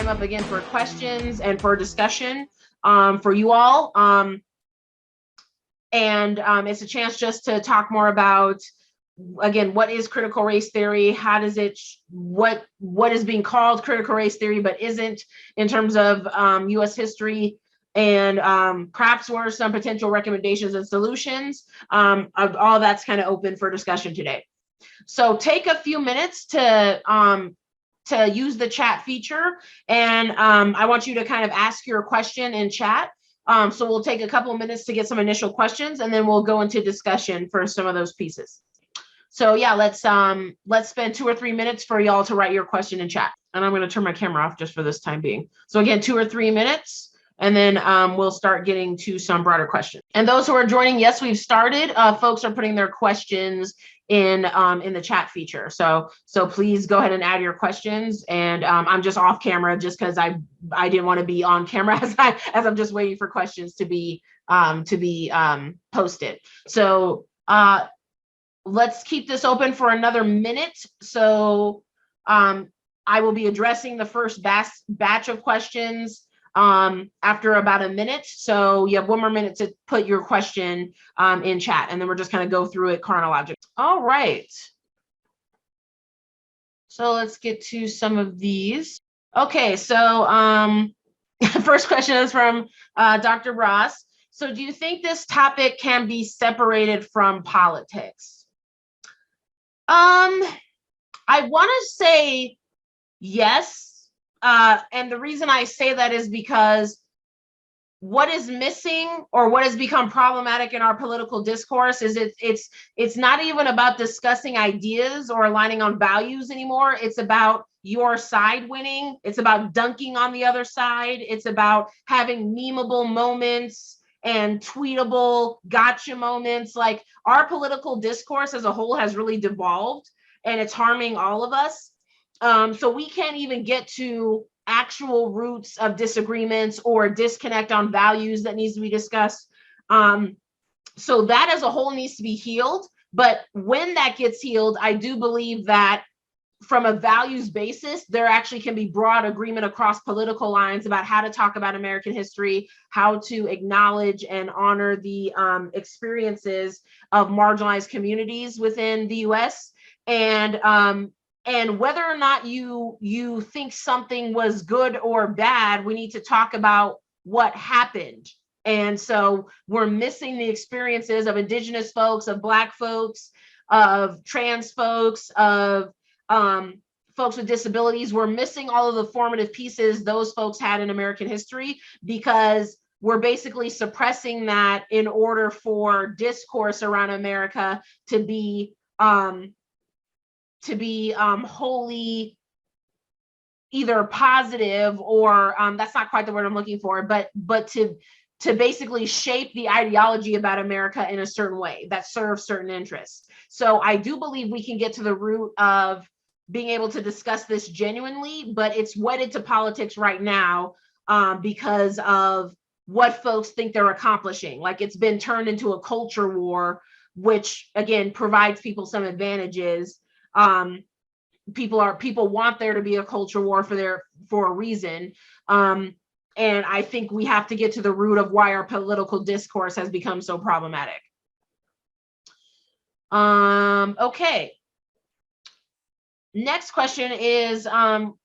time up again for questions and for discussion for you all. It's a chance just to talk more about, again, what is critical race theory? How does it, what is being called critical race theory but isn't in terms of US history, and perhaps what are some potential recommendations and solutions. All that's kind of open for discussion today. So take a few minutes to use the chat feature, and I want you to kind of ask your question in chat. So we'll take a couple of minutes to get some initial questions, and then we'll go into discussion for some of those pieces. So yeah, let's spend 2 or 3 minutes for y'all to write your question in chat. And I'm going to turn my camera off just for this time being. So again, 2 or 3 minutes, and then we'll start getting to some broader questions. And those who are joining, yes, we've started. Folks are putting their questions in the chat feature. So please go ahead and add your questions. And I'm just off camera just because I didn't want to be on camera as I'm just waiting for questions to be posted. So let's keep this open for another minute. So I will be addressing the first batch of questions after about a minute. So you have 1 more minute to put your question in chat, and then we're just kind of go through it chronologically. All right. So let's get to some of these. Okay, so first question is from Dr. Ross. So do you think this topic can be separated from politics? I want to say yes. And the reason I say that is because what is missing, or what has become problematic in our political discourse, is it's not even about discussing ideas or aligning on values anymore. It's about your side winning. It's about dunking on the other side. It's about having memeable moments and tweetable gotcha moments. Like, our political discourse as a whole has really devolved, and it's harming all of us. So we can't even get to actual roots of disagreements or disconnect on values that needs to be discussed. So that as a whole needs to be healed. But when that gets healed, I do believe that from a values basis, there actually can be broad agreement across political lines about how to talk about American history, how to acknowledge and honor the experiences of marginalized communities within the US. And whether or not you think something was good or bad, we need to talk about what happened. And so we're missing the experiences of Indigenous folks, of Black folks, of trans folks, of folks with disabilities. We're missing all of the formative pieces those folks had in American history, because we're basically suppressing that in order for discourse around America to be wholly either positive or that's not quite the word I'm looking for, but to basically shape the ideology about America in a certain way that serves certain interests. So I do believe we can get to the root of being able to discuss this genuinely, but it's wedded to politics right now because of what folks think they're accomplishing. Like, it's been turned into a culture war, which again provides people some advantages. People want there to be a culture war for a reason. And I think we have to get to the root of why our political discourse has become so problematic. Okay. Next question is,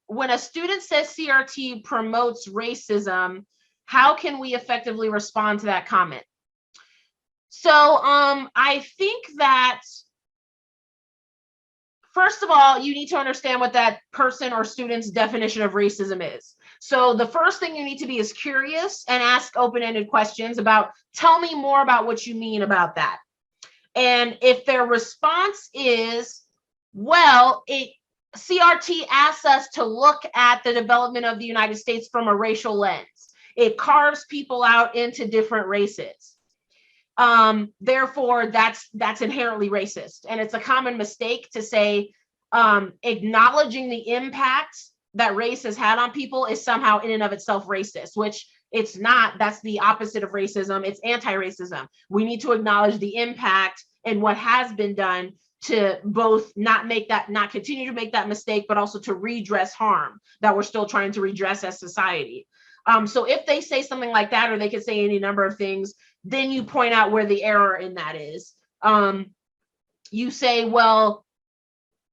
when a student says CRT promotes racism, how can we effectively respond to that comment? So I think that, first of all, you need to understand what that person or student's definition of racism is. So the first thing you need to be is curious and ask open-ended questions about, tell me more about what you mean about that. And if their response is, well, CRT asks us to look at the development of the United States from a racial lens. It carves people out into different races. Therefore, that's inherently racist. And it's a common mistake to say acknowledging the impact that race has had on people is somehow in and of itself racist, which it's not. That's the opposite of racism. It's anti-racism. We need to acknowledge the impact and what has been done both not continue to make that mistake, but also to redress harm that we're still trying to redress as society. So if they say something like that, or they could say any number of things, then you point out where the error in that is. You say, well,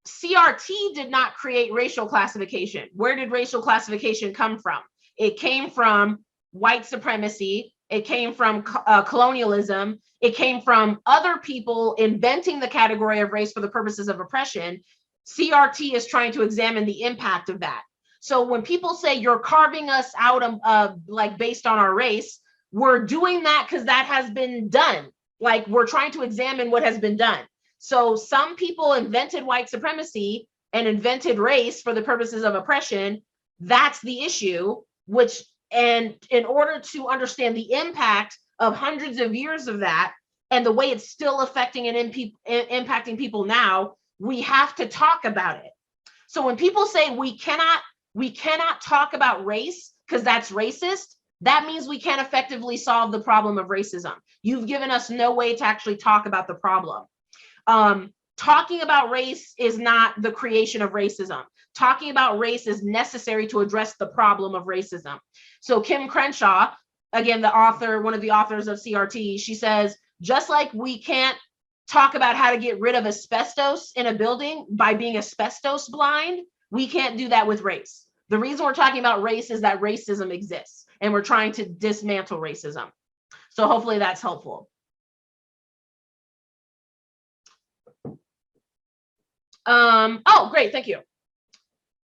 CRT did not create racial classification. Where did racial classification come from? It came from white supremacy. It came from colonialism. It came from other people inventing the category of race for the purposes of oppression. CRT is trying to examine the impact of that. So when people say you're carving us out of like based on our race, we're doing that because that has been done. Like, we're trying to examine what has been done. So some people invented white supremacy and invented race for the purposes of oppression. That's the issue, and in order to understand the impact of hundreds of years of that and the way it's still affecting and impacting people now, we have to talk about it. So when people say we cannot talk about race because that's racist, that means we can't effectively solve the problem of racism. You've given us no way to actually talk about the problem. Talking about race is not the creation of racism. Talking about race is necessary to address the problem of racism. So Kim Crenshaw, again, one of the authors of CRT, she says, just like we can't talk about how to get rid of asbestos in a building by being asbestos blind, we can't do that with race. The reason we're talking about race is that racism exists, and we're trying to dismantle racism. So hopefully that's helpful. Oh, great, thank you.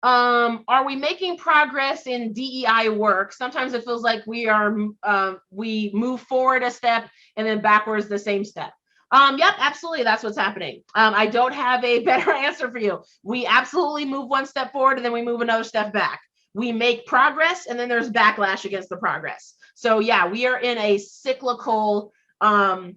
Are we making progress in DEI work? Sometimes it feels like we move forward a step and then backwards the same step. Yep, absolutely, that's what's happening. I don't have a better answer for you. We absolutely move one step forward and then we move another step back. We make progress and then there's backlash against the progress. So yeah, we are in a cyclical cycle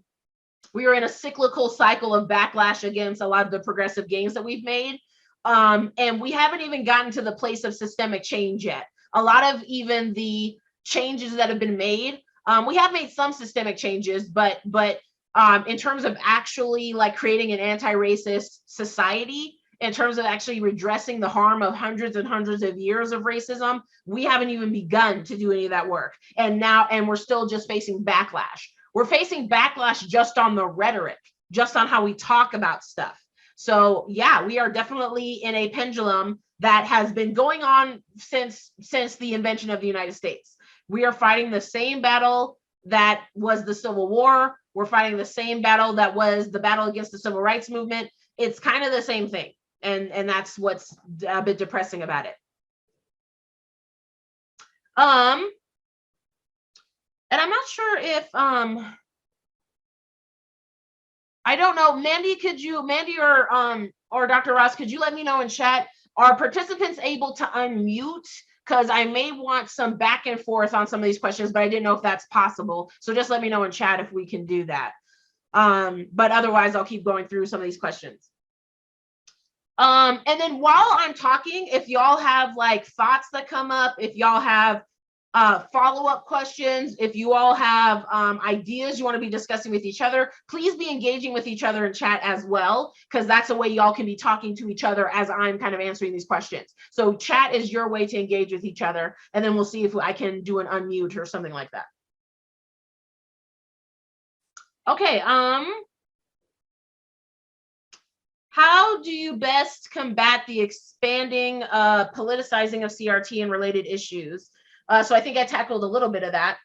of backlash against a lot of the progressive gains that we've made. And we haven't even gotten to the place of systemic change yet. A lot of even the changes that have been made, we have made some systemic changes, but in terms of actually like creating an anti-racist society, in terms of actually redressing the harm of hundreds and hundreds of years of racism, we haven't even begun to do any of that work. And we're still just facing backlash. We're facing backlash just on the rhetoric, just on how we talk about stuff. So yeah, we are definitely in a pendulum that has been going on since the invention of the United States. We are fighting the same battle that was the Civil War. We're fighting the same battle that was the battle against the Civil Rights Movement. It's kind of the same thing. And that's what's a bit depressing about it. And I'm not sure if I don't know, Mandy or Dr. Ross, could you let me know in chat, are participants able to unmute? Because I may want some back and forth on some of these questions, but I didn't know if that's possible. So just let me know in chat if we can do that. But otherwise, I'll keep going through some of these questions. And then while I'm talking, if y'all have like thoughts that come up, if y'all have follow-up questions, if you all have ideas you want to be discussing with each other, please be engaging with each other in chat as well, because that's a way y'all can be talking to each other as I'm kind of answering these questions. So chat is your way to engage with each other, and then we'll see if I can do an unmute or something like that. Okay, how do you best combat the expanding politicizing of CRT and related issues? So I think I tackled a little bit of that.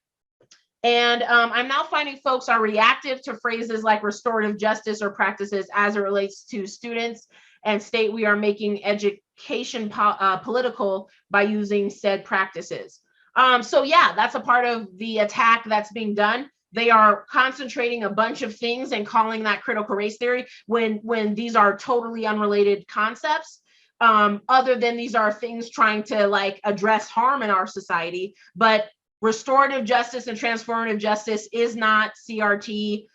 And I'm now finding folks are reactive to phrases like restorative justice or practices as it relates to students, and state we are making education political by using said practices. So yeah, that's a part of the attack that's being done. They are concentrating a bunch of things and calling that critical race theory when these are totally unrelated concepts. Other than these are things trying to like address harm in our society, but restorative justice and transformative justice is not CRT.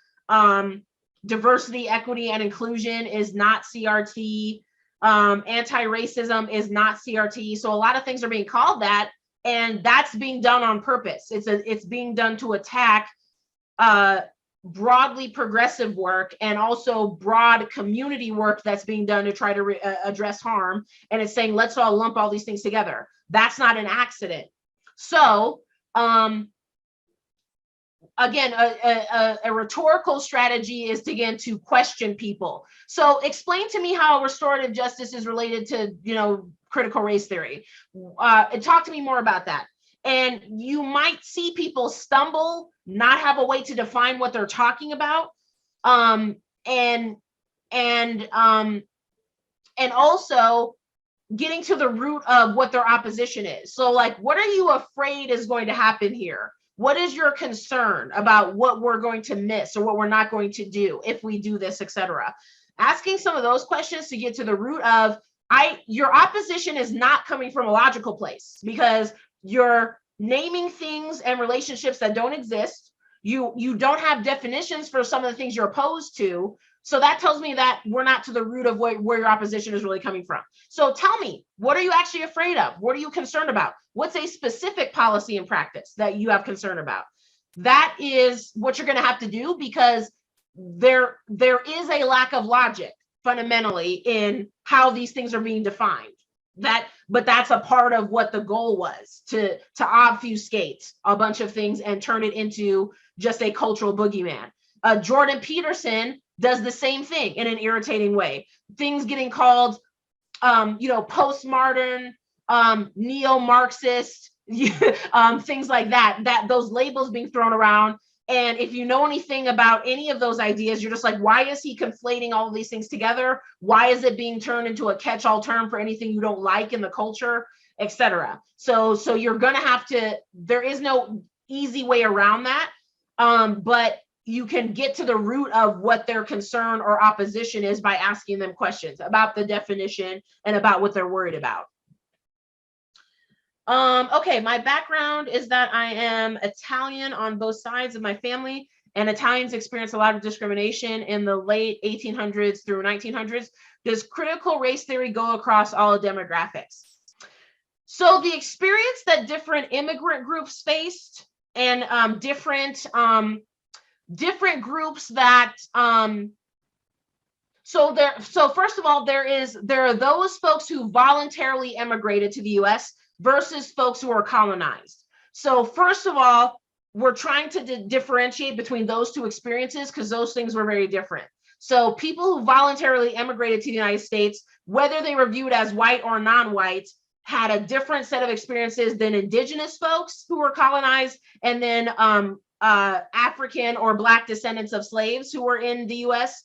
Diversity, equity, and inclusion is not CRT. Anti-racism is not CRT. So a lot of things are being called that, and that's being done on purpose. It's being done to attack broadly progressive work and also broad community work that's being done to try to address harm. And it's saying, let's all lump all these things together. That's not an accident. So, again, a rhetorical strategy is to, again, to question people. So explain to me how restorative justice is related to, critical race theory. Talk to me more about that. And you might see people stumble, not have a way to define what they're talking about, and also getting to the root of what their opposition is. So, like, what are you afraid is going to happen here? What is your concern about what we're going to miss or what we're not going to do if we do this, etc.? Asking some of those questions to get to the root of, your opposition is not coming from a logical place, because you're naming things and relationships that don't exist. You don't have definitions for some of the things you're opposed to. So that tells me that we're not to the root of where your opposition is really coming from. So tell me, what are you actually afraid of? What are you concerned about? What's a specific policy and practice that you have concern about? That is what you're going to have to do, because there is a lack of logic fundamentally in how these things are being defined. But that's a part of what the goal was, to obfuscate a bunch of things and turn it into just a cultural boogeyman. Jordan Peterson does the same thing in an irritating way. Things getting called, postmodern, neo-Marxist, things like that, those labels being thrown around. And if you know anything about any of those ideas, you're just like, why is he conflating all of these things together? Why is it being turned into a catch-all term for anything you don't like in the culture, etc.? So you're going to have to, there is no easy way around that. But you can get to the root of what their concern or opposition is by asking them questions about the definition and about what they're worried about. Okay, my background is that I am Italian on both sides of my family, and Italians experience a lot of discrimination in the late 1800s through 1900s. Does critical race theory go across all demographics? So the experience that different immigrant groups faced, and different groups that so first of all, there are those folks who voluntarily immigrated to the US versus folks who are colonized. So first of all, we're trying to differentiate between those two experiences, because those things were very different. So people who voluntarily immigrated to the United States, whether they were viewed as white or non-white, had a different set of experiences than indigenous folks who were colonized, and then African or Black descendants of slaves who were in the US.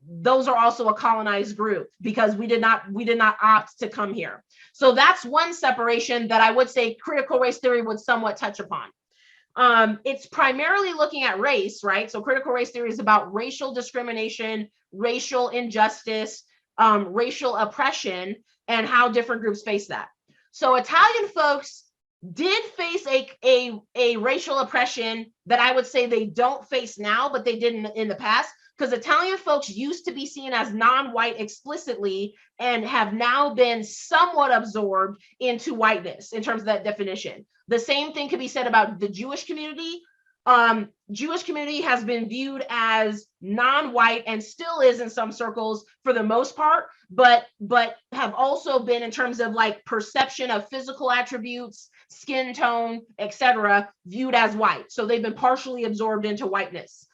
Those are also a colonized group, because we did not opt to come here. So that's one separation that I would say critical race theory would somewhat touch upon. It's primarily looking at race, right? So critical race theory is about racial discrimination, racial injustice, racial oppression, and how different groups face that. So Italian folks did face a racial oppression that I would say they don't face now, but they did in the past, because Italian folks used to be seen as non-white explicitly and have now been somewhat absorbed into whiteness in terms of that definition. The same thing could be said about the Jewish community. Jewish community has been viewed as non-white and still is in some circles for the most part, but have also been, in terms of like perception of physical attributes, skin tone, etc., viewed as white. So they've been partially absorbed into whiteness.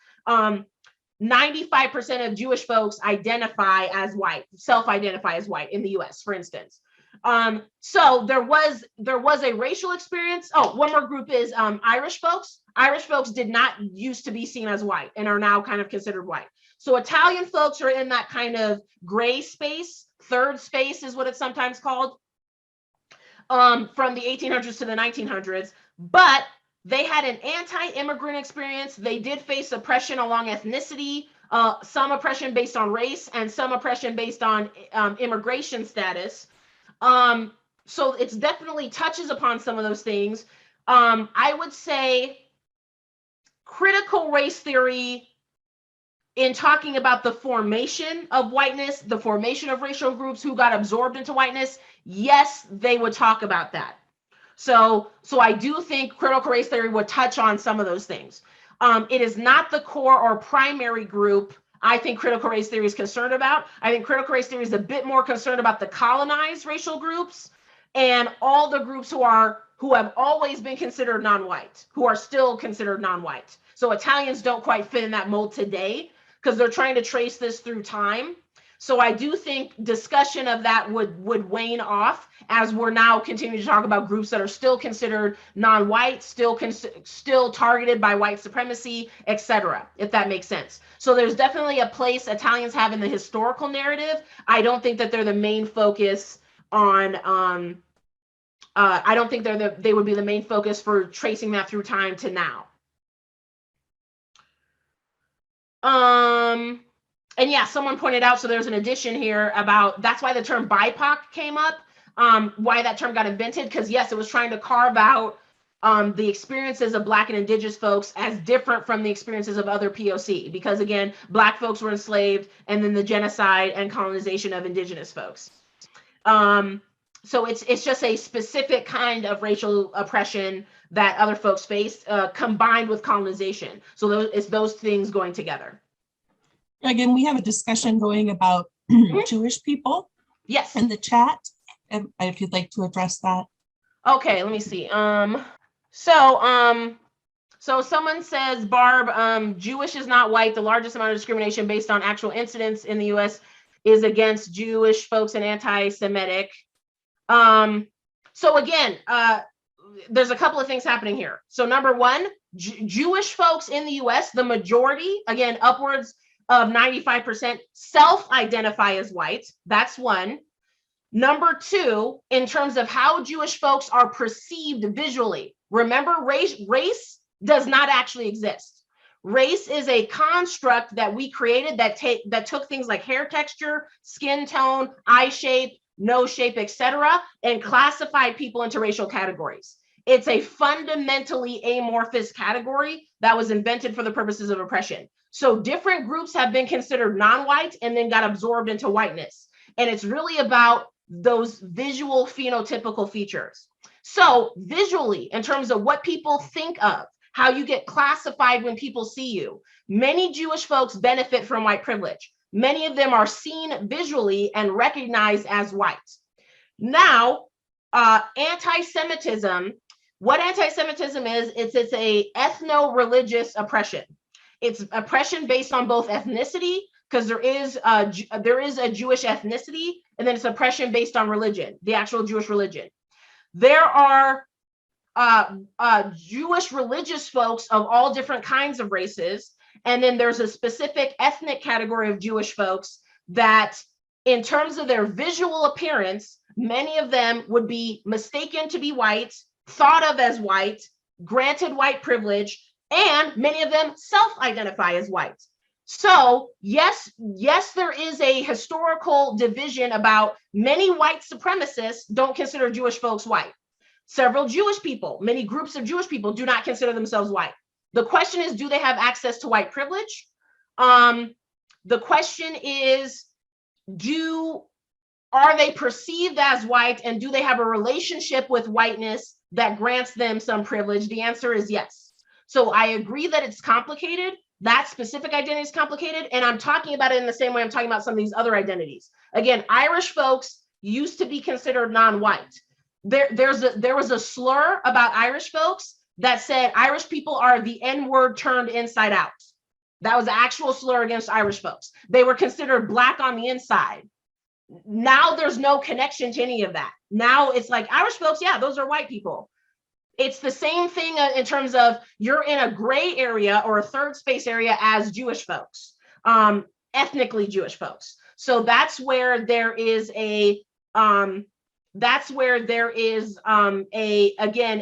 95% of Jewish folks identify as white, self-identify as white in the US, for instance. So there was a racial experience. Oh, one more group is Irish folks. Irish folks did not used to be seen as white and are now kind of considered white. So Italian folks are in that kind of gray space. Third space is what it's sometimes called, from the 1800s to the 1900s. But they had an anti-immigrant experience. They did face oppression along ethnicity, some oppression based on race, and some oppression based on immigration status. So it's definitely touches upon some of those things. I would say critical race theory, in talking about the formation of whiteness, the formation of racial groups who got absorbed into whiteness, yes, they would talk about that. So I do think critical race theory would touch on some of those things. It is not the core or primary group I think critical race theory is concerned about. I think critical race theory is a bit more concerned about the colonized racial groups and all the groups who have always been considered non-white, who are still considered non-white. So Italians don't quite fit in that mold today because they're trying to trace this through time. So I do think discussion of that would wane off as we're now continuing to talk about groups that are still considered non-white, still targeted by white supremacy, etc., if that makes sense. So there's definitely a place Italians have in the historical narrative. I don't think that they're the main focus on, I don't think they would be the main focus for tracing that through time to now. And yeah, someone pointed out, so there's an addition here about, that's why the term BIPOC came up, why that term got invented, because yes, it was trying to carve out the experiences of Black and Indigenous folks as different from the experiences of other POC, because again, Black folks were enslaved, and then the genocide and colonization of Indigenous folks. So it's just a specific kind of racial oppression that other folks faced, combined with colonization. So it's those things going together. Again, we have a discussion going about Jewish people. Yes. In the chat, if you'd like to address that. Okay, let me see. So someone says, Barb, Jewish is not white. The largest amount of discrimination based on actual incidents in the U.S. is against Jewish folks and anti-Semitic. So again, there's a couple of things happening here. So number one, Jewish folks in the U.S., the majority, again, upwards of 95% self-identify as white. That's one. Number two, in terms of how Jewish folks are perceived visually, remember, race does not actually exist. Race is a construct that we created that took things like hair texture, skin tone, eye shape, nose shape, etc., and classified people into racial categories. It's a fundamentally amorphous category that was invented for the purposes of oppression. So different groups have been considered non-white and then got absorbed into whiteness. And it's really about those visual phenotypical features. So visually, in terms of what people think of, how you get classified when people see you, many Jewish folks benefit from white privilege. Many of them are seen visually and recognized as white. Now, anti-Semitism, what anti-Semitism is, it's a ethno-religious oppression. It's oppression based on both ethnicity, because there is a Jewish ethnicity, and then it's oppression based on religion, the actual Jewish religion. There are Jewish religious folks of all different kinds of races, and then there's a specific ethnic category of Jewish folks that, in terms of their visual appearance, many of them would be mistaken to be white, thought of as white, granted white privilege, and many of them self-identify as white. So yes, there is a historical division about many white supremacists don't consider Jewish folks white. Several Jewish people, many groups of Jewish people do not consider themselves white. The question is, do they have access to white privilege? The question is, are they perceived as white, and do they have a relationship with whiteness that grants them some privilege? The answer is yes. So I agree that it's complicated. That specific identity is complicated, and I'm talking about it in the same way I'm talking about some of these other identities. Again, Irish folks used to be considered non-white. There was a slur about Irish folks that said Irish people are the N-word turned inside out. That was an actual slur against Irish folks. They were considered Black on the inside. Now there's no connection to any of that. Now it's like Irish folks, yeah, those are white people. It's the same thing in terms of you're in a gray area or a third space area as Jewish folks, ethnically Jewish folks. So that's where there is again,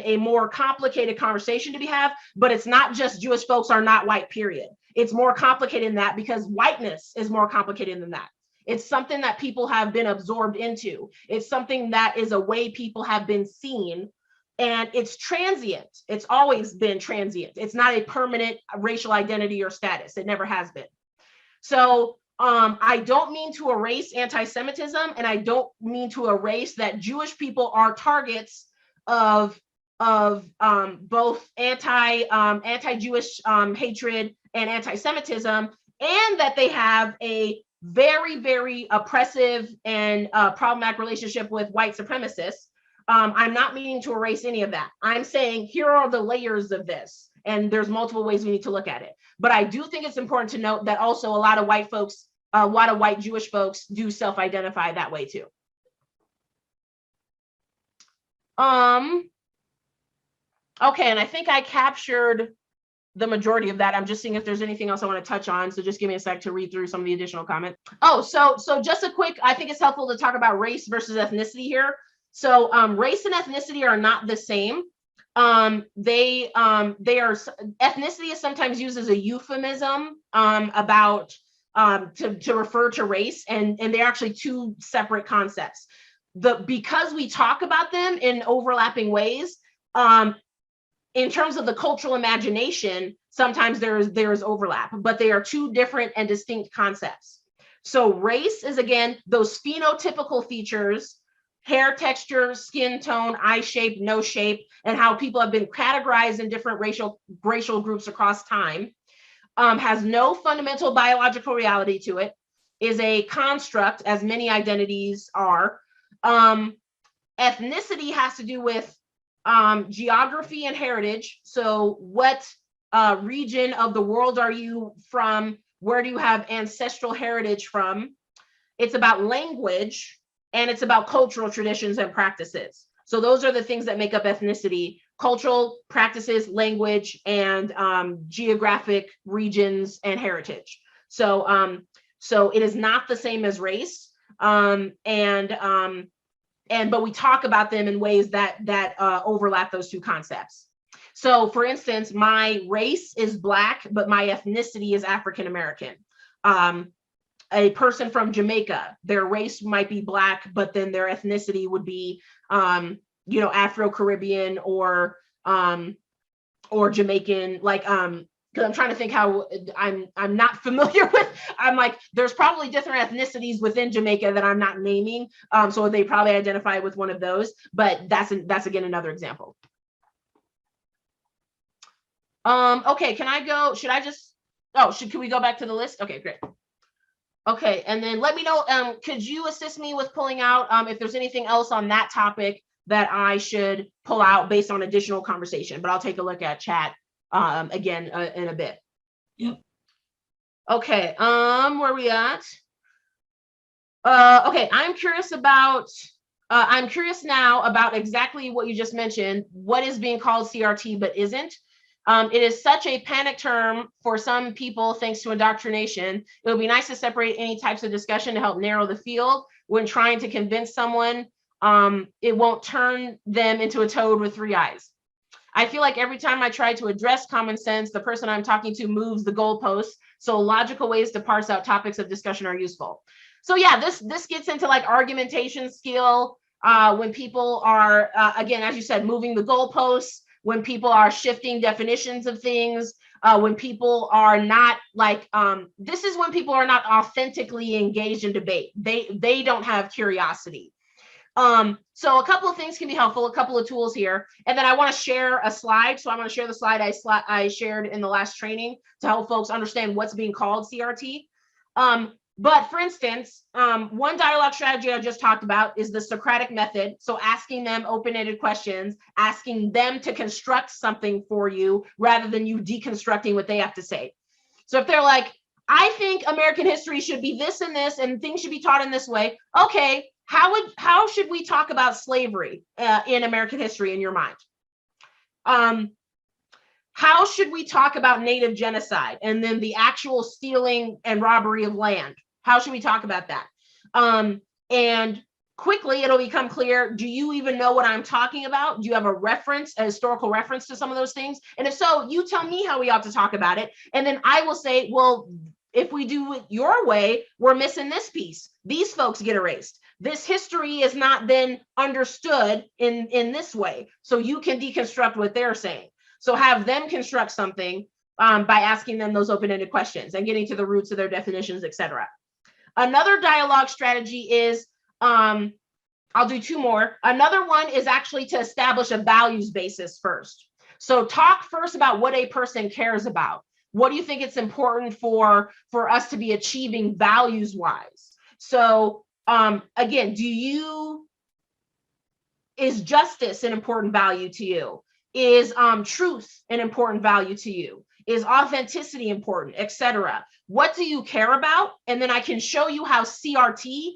a more complicated conversation to be had, but it's not just Jewish folks are not white, period. It's more complicated than that, because whiteness is more complicated than that. It's something that people have been absorbed into. It's something that is a way people have been seen, and it's transient. It's always been transient. It's not a permanent racial identity or status. It never has been. So I don't mean to erase anti-Semitism, and I don't mean to erase that Jewish people are targets of both anti-Jewish hatred and anti-Semitism, and that they have a very, very oppressive and problematic relationship with white supremacists. I'm not meaning to erase any of that. I'm saying here are the layers of this, and there's multiple ways we need to look at it. But I do think it's important to note that also a lot of white folks, a lot of white Jewish folks do self-identify that way too. Okay, and I think I captured the majority of that. I'm just seeing if there's anything else I want to touch on. So just give me a sec to read through some of the additional comments. Oh, so just a quick, I think it's helpful to talk about race versus ethnicity here. So race and ethnicity are not the same. They are, ethnicity is sometimes used as a euphemism about to refer to race, and they're actually two separate concepts. Because we talk about them in overlapping ways, in terms of the cultural imagination, sometimes there is overlap, but they are two different and distinct concepts. So race is, again, those phenotypical features, hair texture, skin tone, eye shape, nose shape, and how people have been categorized in different racial groups across time. Has no fundamental biological reality to it, is a construct, as many identities are. Ethnicity has to do with geography and heritage. So what region of the world are you from? Where do you have ancestral heritage from? It's about language, and it's about cultural traditions and practices. So those are the things that make up ethnicity: cultural practices, language, and geographic regions and heritage. So it is not the same as race. But we talk about them in ways that overlap those two concepts. So for instance, my race is Black, but my ethnicity is African American. A person from Jamaica, their race might be Black, but then their ethnicity would be Afro-Caribbean or Jamaican, because I'm trying to think how I'm not familiar with. I'm like, there's probably different ethnicities within Jamaica that I'm not naming. So they probably identify with one of those, but that's again another example. Okay, can I go? Should I just? Can we go back to the list? Okay, great. Okay, and then let me know. Could you assist me with pulling out if there's anything else on that topic that I should pull out based on additional conversation? But I'll take a look at chat again in a bit. Yep. Okay, where are we at? Okay, I'm curious now about exactly what you just mentioned. What is being called CRT but isn't? It is such a panic term for some people thanks to indoctrination. It would be nice to separate any types of discussion to help narrow the field when trying to convince someone it won't turn them into a toad with three eyes. I feel like every time I try to address common sense, the person I'm talking to moves the goalposts. So logical ways to parse out topics of discussion are useful. So yeah, this gets into like argumentation skill when people are, again, as you said, moving the goalposts, when people are shifting definitions of things, when people are not this is when people are not authentically engaged in debate. They don't have curiosity. So a couple of things can be helpful, a couple of tools here. And then I want to share a slide. So I'm going to share the slide I shared in the last training to help folks understand what's being called CRT. But for instance, one dialogue strategy I just talked about is the Socratic method. So asking them open-ended questions, asking them to construct something for you rather than you deconstructing what they have to say. So if they're like, I think American history should be this and this, and things should be taught in this way. Okay, how should we talk about slavery in American history in your mind? How should we talk about Native genocide and then the actual stealing and robbery of land? How should we talk about that? And quickly, it'll become clear, do you even know what I'm talking about? Do you have a reference, a historical reference to some of those things? And if so, you tell me how we ought to talk about it. And then I will say, well, if we do it your way, we're missing this piece. These folks get erased. This history is not then understood in this way. So you can deconstruct what they're saying. So have them construct something by asking them those open-ended questions and getting to the roots of their definitions, et cetera. Another dialogue strategy is I'll do two more. Another one is actually to establish a values basis first. So talk first about what a person cares about. What do you think it's important for us to be achieving values wise? So again, is justice an important value to you? Is truth an important value to you? Is authenticity important, etc.? What do you care about? And then I can show you how CRT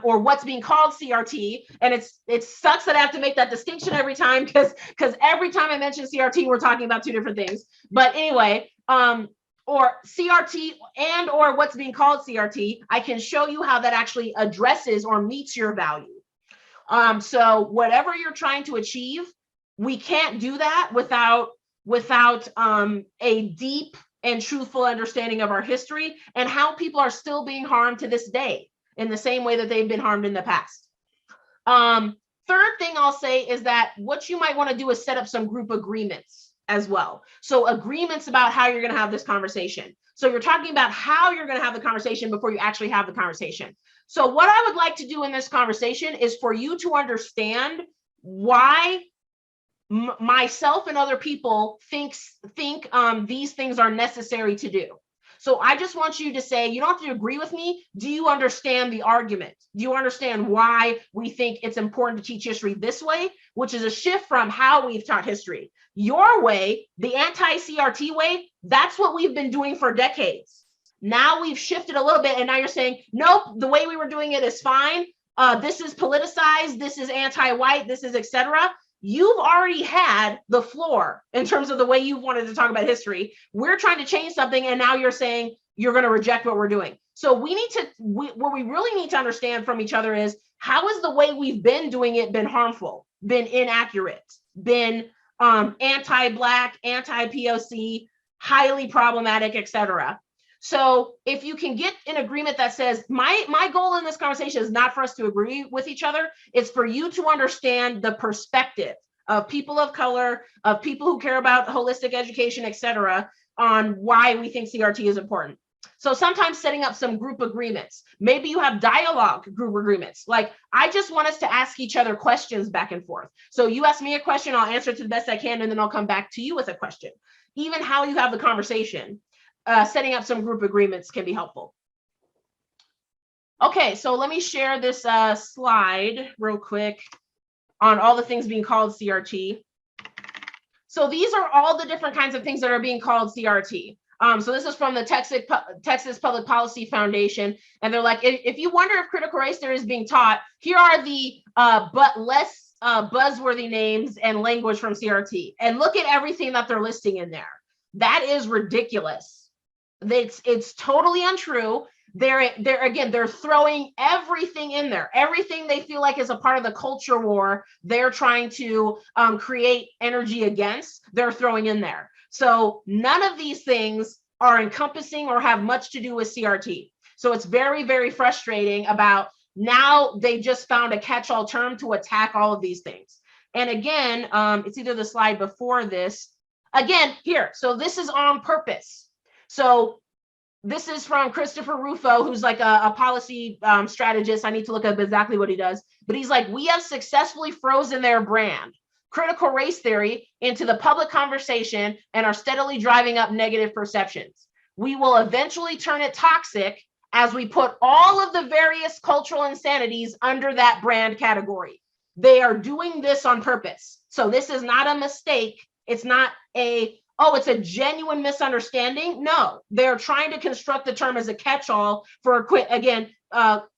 or what's being called CRT, and it sucks that I have to make that distinction every time because every time I mention CRT, we're talking about two different things. But anyway, or CRT and or what's being called CRT, I can show you how that actually addresses or meets your value. So whatever you're trying to achieve, we can't do that without a deep and truthful understanding of our history and how people are still being harmed to this day in the same way that they've been harmed in the past. Third thing I'll say is that what you might want to do is set up some group agreements as well. So agreements about how you're going to have this conversation. So you're talking about how you're going to have the conversation before you actually have the conversation. So what I would like to do in this conversation is for you to understand why myself and other people think these things are necessary to do. So I just want you to say, you don't have to agree with me. Do you understand the argument? Do you understand why we think it's important to teach history this way, which is a shift from how we've taught history? Your way, the anti-CRT way, that's what we've been doing for decades. Now we've shifted a little bit, and now you're saying, nope, the way we were doing it is fine. This is politicized, this is anti-white, this is etc. You've already had the floor in terms of the way you wanted to talk about history. We're trying to change something, and now you're saying you're going to reject what we're doing. So what we really need to understand from each other is, how is the way we've been doing it been harmful, been inaccurate, been anti-Black, anti-POC, highly problematic, etc. So if you can get an agreement that says, my goal in this conversation is not for us to agree with each other, it's for you to understand the perspective of people of color, of people who care about holistic education, etc., on why we think CRT is important. So sometimes setting up some group agreements. Maybe you have dialogue group agreements. Like, I just want us to ask each other questions back and forth. So you ask me a question, I'll answer it to the best I can, and then I'll come back to you with a question. Even how you have the conversation. Setting up some group agreements can be helpful. Okay, so let me share this slide real quick on all the things being called CRT. So these are all the different kinds of things that are being called CRT. So this is from the Texas Public Policy Foundation, and they're like, if you wonder if critical race theory is being taught, here are the but less buzzworthy names and language from CRT, and look at everything that they're listing in there. That is ridiculous. It's totally untrue. They're throwing everything in there. Everything they feel like is a part of the culture war they're trying to create energy against, they're throwing in there. So none of these things are encompassing or have much to do with CRT. So it's very, very frustrating about now they just found a catch-all term to attack all of these things. And again, it's either the slide before this. Again, here, so this is on purpose. So this is from Christopher Rufo, who's like a policy strategist. I need to look up exactly what he does. But he's like, we have successfully frozen their brand, critical race theory, into the public conversation and are steadily driving up negative perceptions. We will eventually turn it toxic as we put all of the various cultural insanities under that brand category. They are doing this on purpose. So this is not a mistake. It's not it's a genuine misunderstanding. No, they're trying to construct the term as a catch-all for, again,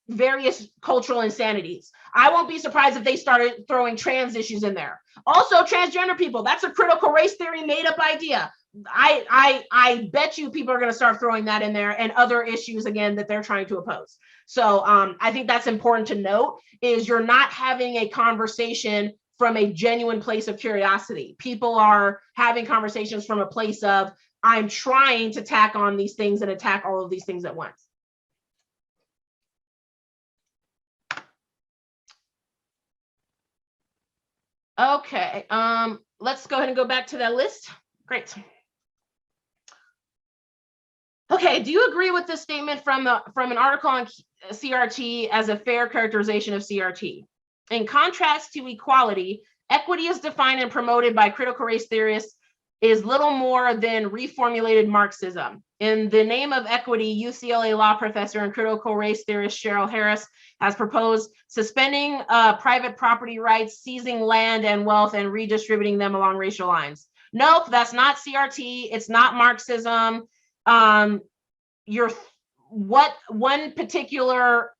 various cultural insanities. I won't be surprised if they started throwing trans issues in there. Also, transgender people, that's a critical race theory made-up idea. I bet you people are going to start throwing that in there, and other issues, again, that they're trying to oppose. So I think that's important to note, is you're not having a conversation from a genuine place of curiosity. People are having conversations from a place of, I'm trying to tack on these things and attack all of these things at once. Okay, let's go ahead and go back to that list. Great. Okay, do you agree with this statement from an article on CRT as a fair characterization of CRT? In contrast to equality, equity is defined and promoted by critical race theorists is little more than reformulated Marxism. In the name of equity, UCLA law professor and critical race theorist Cheryl Harris has proposed suspending private property rights, seizing land and wealth, and redistributing them along racial lines. Nope, that's not CRT. It's not Marxism. What one particular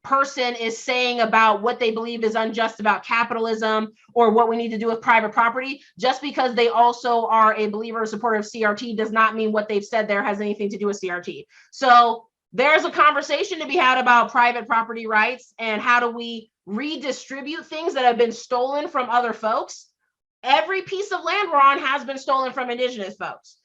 person is saying about what they believe is unjust about capitalism or what we need to do with private property, just because they also are a believer or supporter of CRT does not mean what they've said there has anything to do with CRT. So there's a conversation to be had about private property rights and how do we redistribute things that have been stolen from other folks. Every piece of land we're on has been stolen from indigenous folks.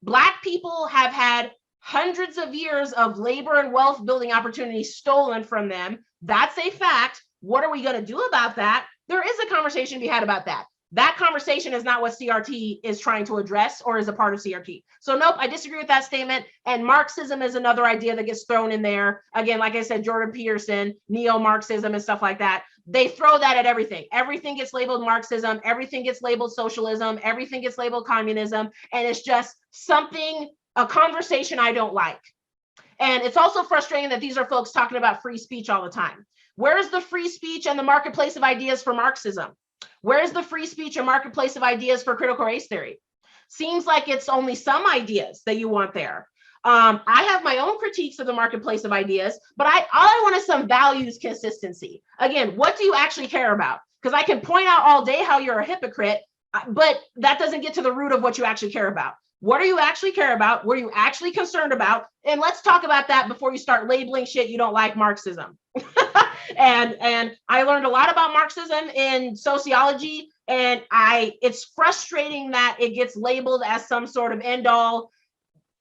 Black people have had hundreds of years of labor and wealth building opportunities stolen from them. That's a fact. What are we going to do about that? There is a conversation to be had about that. That conversation is not what CRT is trying to address or is a part of CRT. So nope, I disagree with that statement. And Marxism is another idea that gets thrown in there. Again, like I said, Jordan Peterson, neo-Marxism and stuff like that. They throw that at everything. Everything gets labeled Marxism. Everything gets labeled socialism. Everything gets labeled communism. And it's just a conversation I don't like. And it's also frustrating that these are folks talking about free speech all the time. Where's the free speech and the marketplace of ideas for Marxism? Where's the free speech and marketplace of ideas for critical race theory? Seems like it's only some ideas that you want there. I have my own critiques of the marketplace of ideas, but all I want is some values consistency. Again, what do you actually care about? Because I can point out all day how you're a hypocrite, but that doesn't get to the root of what you actually care about. What do you actually care about? What are you actually concerned about? And let's talk about that before you start labeling shit you don't like Marxism. and I learned a lot about Marxism in sociology, and it's frustrating that it gets labeled as some sort of end-all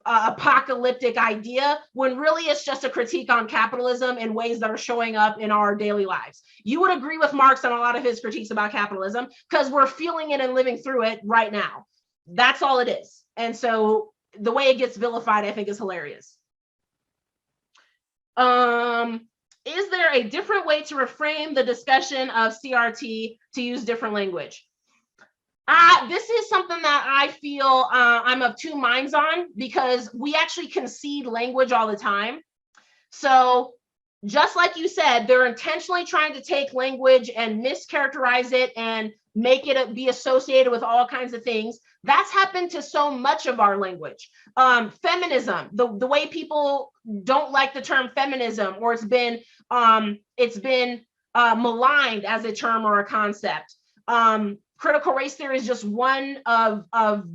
apocalyptic idea when really it's just a critique on capitalism in ways that are showing up in our daily lives. You would agree with Marx on a lot of his critiques about capitalism because we're feeling it and living through it right now. That's all it is. And so the way it gets vilified, I think, is hilarious. Is there a different way to reframe the discussion of CRT to use different language? This is something that I feel I'm of two minds on, because we actually concede language all the time. So just like you said, they're intentionally trying to take language and mischaracterize it and make it be associated with all kinds of things. That's happened to so much of our language. Feminism, the way people don't like the term feminism, or it's been maligned as a term or a concept. Critical race theory is just one of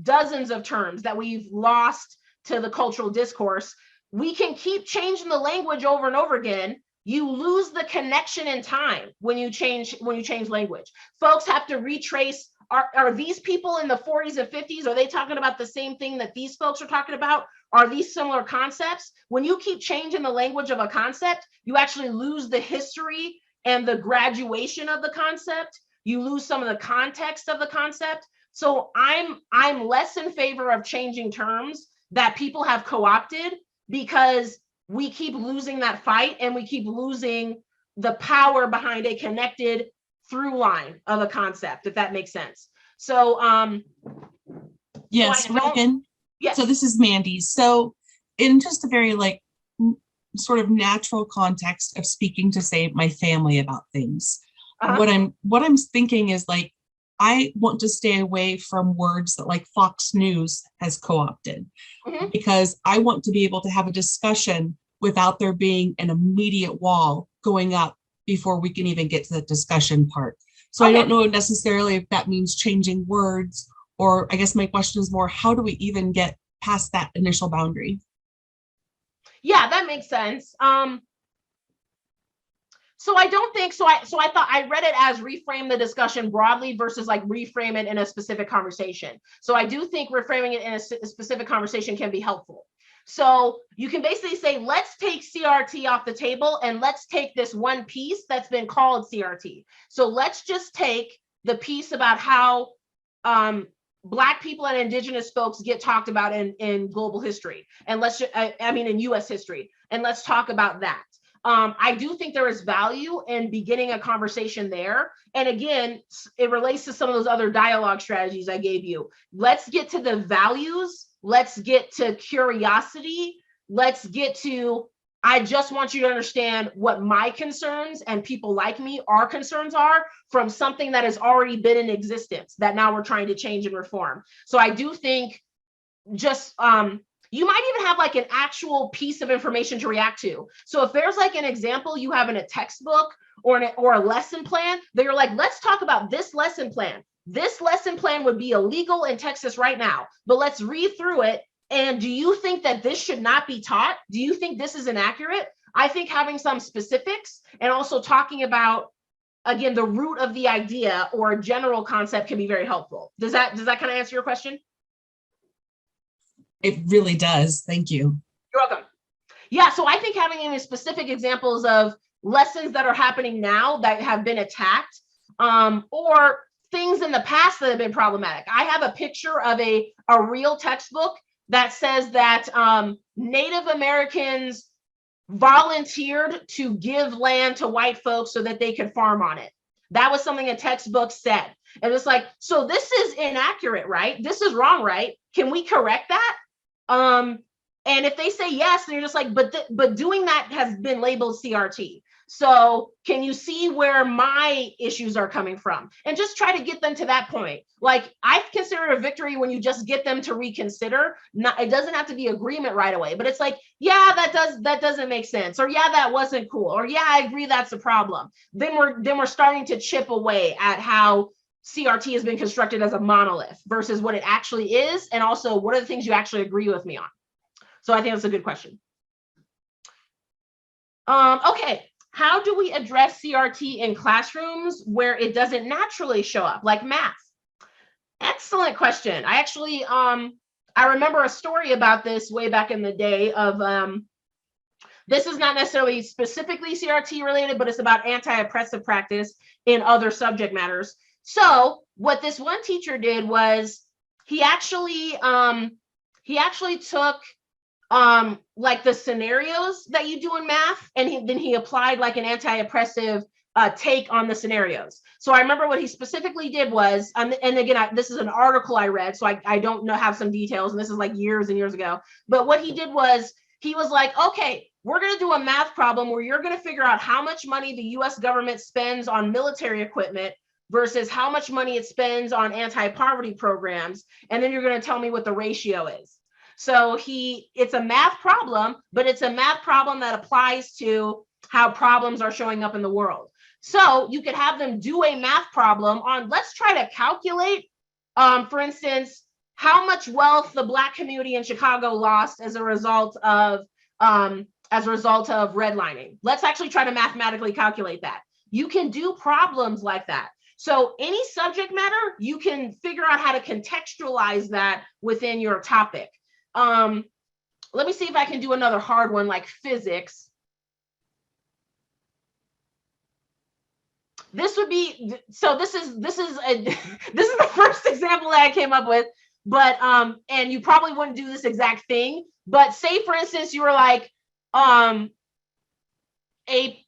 dozens of terms that we've lost to the cultural discourse. We can keep changing the language over and over again. You lose the connection in time when you change language. Folks have to retrace, are these people in the 40s and 50s, are they talking about the same thing that these folks are talking about? Are these similar concepts? When you keep changing the language of a concept, you actually lose the history and the graduation of the concept. You lose some of the context of the concept. So I'm less in favor of changing terms that people have co-opted, because we keep losing that fight and we keep losing the power behind a connected through line of a concept, if that makes sense. So yes, Regan. Yes. So this is Mandy. So in just a very sort of natural context of speaking to, say, my family about things, what I'm thinking is, I want to stay away from words that Fox News has co-opted, because I want to be able to have a discussion without there being an immediate wall going up before we can even get to the discussion part. So I don't know necessarily if that means changing words, or I guess my question is more, how do we even get past that initial boundary? Yeah, that makes sense. So I don't think so. I thought I read it as reframe the discussion broadly versus reframe it in a specific conversation. So I do think reframing it in a specific conversation can be helpful. So you can basically say, let's take CRT off the table and let's take this one piece that's been called CRT. So let's just take the piece about how Black people and Indigenous folks get talked about in global history, and in US history, and let's talk about that. I do think there is value in beginning a conversation there. And again, it relates to some of those other dialogue strategies I gave you. Let's get to the values. Let's get to curiosity. Let's get to, I just want you to understand what my concerns and people like me, our concerns are from something that has already been in existence that now we're trying to change and reform. So I do think just, you might even have like an actual piece of information to react to. So if there's like an example you have in a textbook or a lesson plan, that you're like, let's talk about this lesson plan. This lesson plan would be illegal in Texas right now, but let's read through it. And do you think that this should not be taught? Do you think this is inaccurate? I think having some specifics and also talking about, again, the root of the idea or a general concept can be very helpful. Does that kind of answer your question? It really does. Thank you. You're welcome. Yeah, so I think having any specific examples of lessons that are happening now that have been attacked, or things in the past that have been problematic. I have a picture of a real textbook that says that Native Americans volunteered to give land to white folks so that they could farm on it. That was something a textbook said. And it's like, so this is inaccurate, right? This is wrong, right? Can we correct that? And if they say yes, then you're just like, but doing that has been labeled CRT. So can you see where my issues are coming from? And just try to get them to that point. Like, I consider it a victory when you just get them to reconsider. It doesn't have to be agreement right away, but it's like, yeah, that doesn't make sense. Or yeah, that wasn't cool. Or yeah, I agree, that's a problem. Then we're starting to chip away at how CRT has been constructed as a monolith versus what it actually is. And also, what are the things you actually agree with me on? So I think that's a good question. Okay. How do we address CRT in classrooms where it doesn't naturally show up, like math? Excellent question. I actually, I remember a story about this way back in the day of, this is not necessarily specifically CRT related, but it's about anti-oppressive practice in other subject matters. So what this one teacher did was he actually took like the scenarios that you do in math, and then he applied like an anti-oppressive take on the scenarios. So I remember what he specifically did was, and again, this is an article I read, so I don't know, have some details, and this is like years and years ago. But what he did was, he was like, okay, we're going to do a math problem where you're going to figure out how much money the US government spends on military equipment versus how much money it spends on anti-poverty programs. And then you're going to tell me what the ratio is. So it's a math problem, but it's a math problem that applies to how problems are showing up in the world. So you could have them do a math problem on, let's try to calculate, for instance, how much wealth the Black community in Chicago lost as a result of redlining. Let's actually try to mathematically calculate that. You can do problems like that. So any subject matter, you can figure out how to contextualize that within your topic. Let me see if I can do another hard one like physics. This would be, so this is the first example that I came up with, but and you probably wouldn't do this exact thing, but say for instance you were like,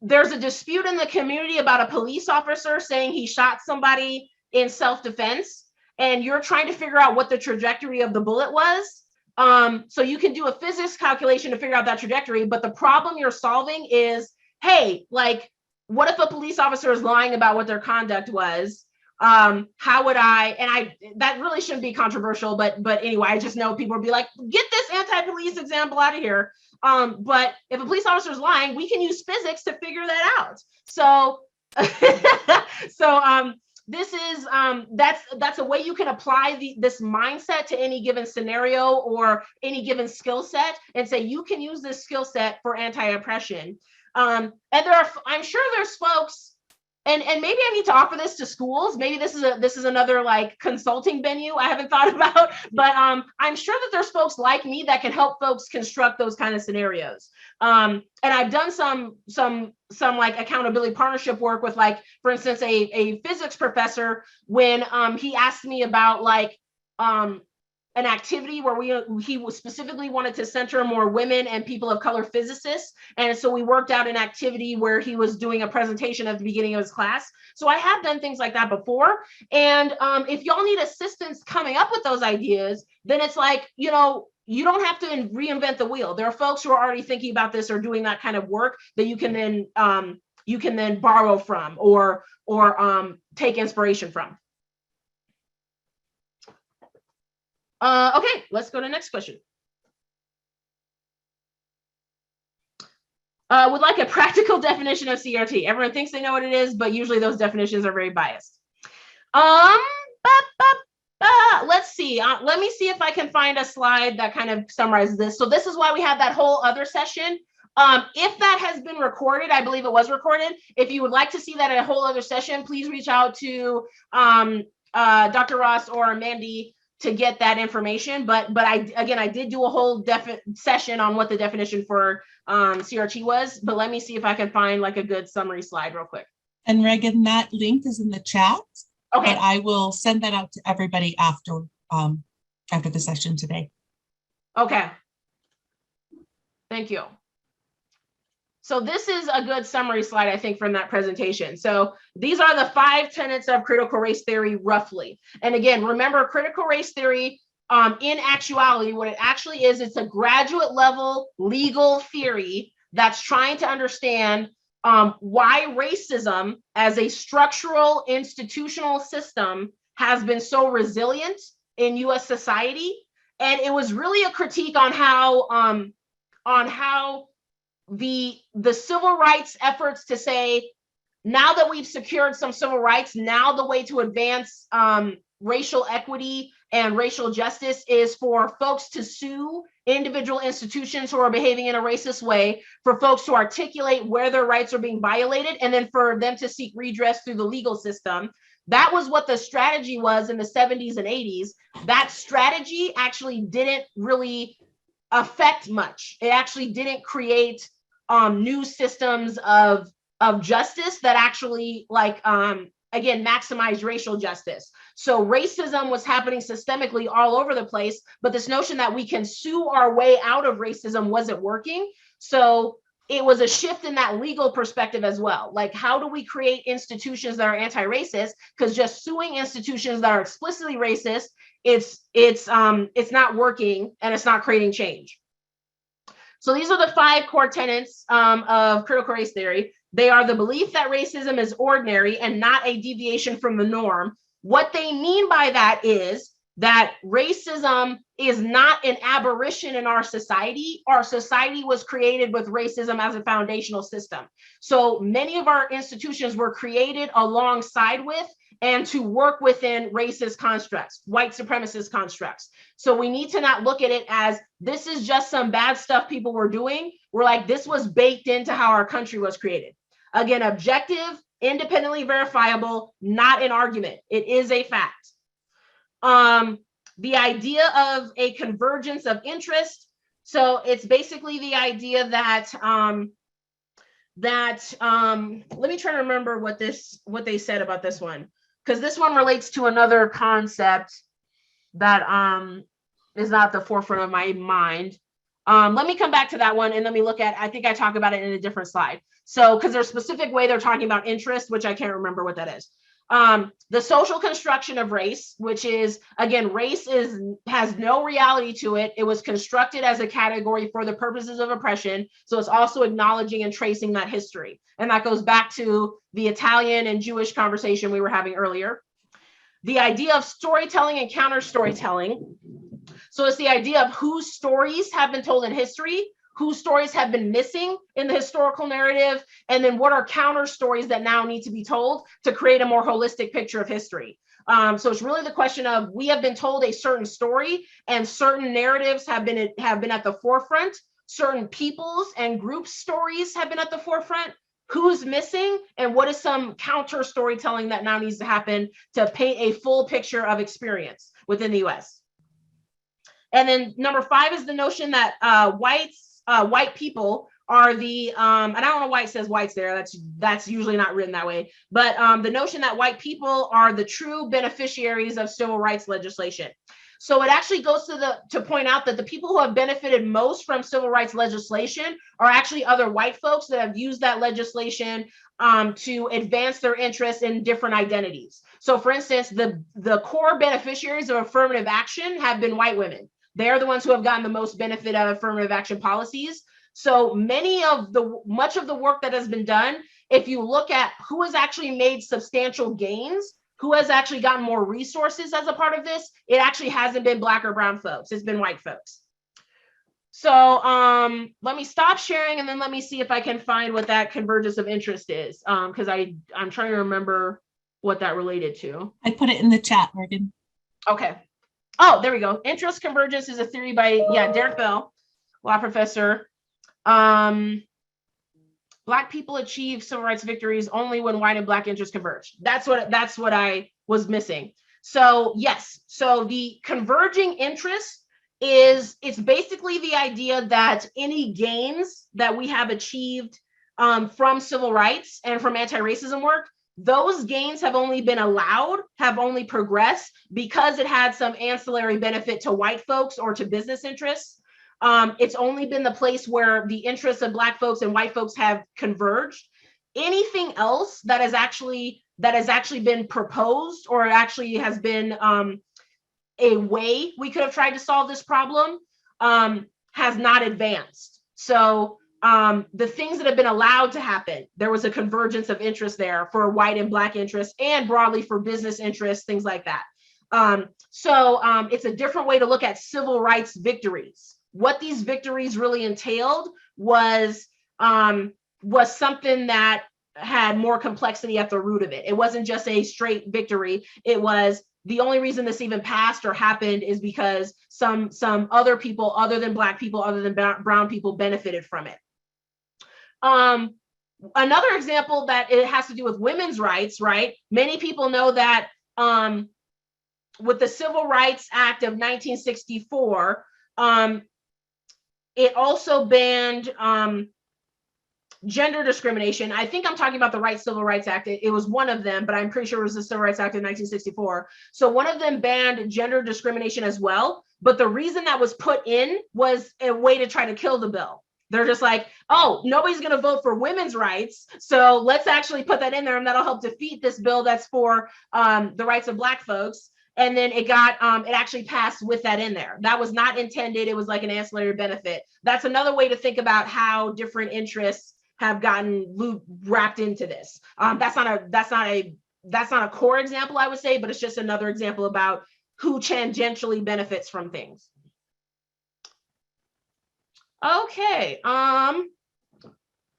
there's a dispute in the community about a police officer saying he shot somebody in self-defense, and you're trying to figure out what the trajectory of the bullet was. So you can do a physics calculation to figure out that trajectory, but the problem you're solving is, hey, like, what if a police officer is lying about what their conduct was? How would that really shouldn't be controversial, but anyway, I just know people will be like, get this anti-police example out of here. But if a police officer is lying, we can use physics to figure that out. So, this is, that's a way you can apply this mindset to any given scenario or any given skill set, and say you can use this skill set for anti-oppression. And I'm sure there's folks, and maybe I need to offer this to schools. Maybe this is another like consulting venue I haven't thought about, but I'm sure that there's folks like me that can help folks construct those kind of scenarios. And I've done some like accountability partnership work with, like, for instance, a physics professor when he asked me about like an activity where he specifically wanted to center more women and people of color physicists. And so we worked out an activity where he was doing a presentation at the beginning of his class. So I have done things like that before. And if y'all need assistance coming up with those ideas, then it's like, you know, you don't have to reinvent the wheel. There are folks who are already thinking about this or doing that kind of work that you can then borrow from or take inspiration from. Okay, let's go to the next question. Would like a practical definition of CRT. Everyone thinks they know what it is, but usually those definitions are very biased. Let's see. Let me see if I can find a slide that kind of summarizes this. So this is why we have that whole other session. If that has been recorded, I believe it was recorded. If you would like to see that in a whole other session, please reach out to Dr. Ross or Mandy to get that information. But I did do a whole session on what the definition for CRT was. But let me see if I can find like a good summary slide real quick. And Regan, that link is in the chat. Okay. But I will send that out to everybody after the session today. Okay. Thank you. So this is a good summary slide, I think, from that presentation. So these are the 5 tenets of critical race theory, roughly. And again, remember, critical race theory, in actuality, what it actually is, it's a graduate level legal theory that's trying to understand why racism as a structural institutional system has been so resilient in US society. And it was really a critique on how the civil rights efforts to say, now that we've secured some civil rights, now the way to advance racial equity and racial justice is for folks to sue individual institutions who are behaving in a racist way, for folks to articulate where their rights are being violated, and then for them to seek redress through the legal system. That was what the strategy was in the 70s and 80s. That strategy actually didn't really affect much. It actually didn't create new systems of justice that actually again, maximize racial justice. So racism was happening systemically all over the place, but this notion that we can sue our way out of racism wasn't working. So it was a shift in that legal perspective as well. Like, how do we create institutions that are anti-racist? Because just suing institutions that are explicitly racist, it's not working and it's not creating change. So these are the 5 core tenets of critical race theory. They are the belief that racism is ordinary and not a deviation from the norm. What they mean by that is that racism is not an aberration in our society. Our society was created with racism as a foundational system. So many of our institutions were created alongside with and to work within racist constructs, white supremacist constructs. So we need to not look at it as this is just some bad stuff people were doing. We're like, this was baked into how our country was created. Again, objective, independently verifiable, not an argument. It is a fact. The idea of a convergence of interest. So it's basically the idea that let me try to remember what they said about this one, because this one relates to another concept that is not the forefront of my mind. Let me come back to that one and let me look at, I think I talk about it in a different slide. So, because there's a specific way they're talking about interest, which I can't remember what that is. The social construction of race, which is, again, race has no reality to it. It was constructed as a category for the purposes of oppression. So it's also acknowledging and tracing that history. And that goes back to the Italian and Jewish conversation we were having earlier. The idea of storytelling and counter storytelling. So it's the idea of whose stories have been told in history, whose stories have been missing in the historical narrative, and then what are counter stories that now need to be told to create a more holistic picture of history. So it's really the question of, we have been told a certain story and certain narratives have been at the forefront. Certain people's and groups' stories have been at the forefront. Who's missing and what is some counter storytelling that now needs to happen to paint a full picture of experience within the US. And then number 5 is the notion that white people are the, and I don't know why it says whites there, that's usually not written that way, but the notion that white people are the true beneficiaries of civil rights legislation. So it actually goes to point out that the people who have benefited most from civil rights legislation are actually other white folks that have used that legislation to advance their interests in different identities. So for instance, the core beneficiaries of affirmative action have been white women. They're the ones who have gotten the most benefit out of affirmative action policies. So much of the work that has been done, if you look at who has actually made substantial gains, who has actually gotten more resources as a part of this, it actually hasn't been Black or brown folks, it's been white folks. So let me stop sharing and then let me see if I can find what that convergence of interest is, because I'm trying to remember what that related to. I put it in the chat, Regan. Okay. Oh, there we go. Interest convergence is a theory by, Derek Bell, law professor. Black people achieve civil rights victories only when white and Black interests converge. That's what I was missing. So yes, so the converging interest it's basically the idea that any gains that we have achieved from civil rights and from anti-racism work, those gains have only been allowed, have only progressed because it had some ancillary benefit to white folks or to business interests. It's only been the place where the interests of Black folks and white folks have converged. Anything else that has actually been proposed or actually has been a way we could have tried to solve this problem has not advanced. So the things that have been allowed to happen, there was a convergence of interest there for white and Black interests and broadly for business interests, things like that. So it's a different way to look at civil rights victories. What these victories really entailed was something that had more complexity at the root of it. It wasn't just a straight victory. It was the only reason this even passed or happened is because some other people other than Black people, other than brown people benefited from it. Another example that it has to do with women's rights, right? Many people know that with the Civil Rights Act of 1964, it also banned gender discrimination. I think I'm talking about the Civil Rights Act. It was one of them, but I'm pretty sure it was the Civil Rights Act of 1964. So one of them banned gender discrimination as well. But the reason that was put in was a way to try to kill the bill. They're just like, oh, nobody's going to vote for women's rights. So let's actually put that in there and that'll help defeat this bill that's for the rights of Black folks. And then it actually passed with that in there. That was not intended. It was like an ancillary benefit. That's another way to think about how different interests have gotten wrapped into this. That's not a core example, I would say, but it's just another example about who tangentially benefits from things. Okay, and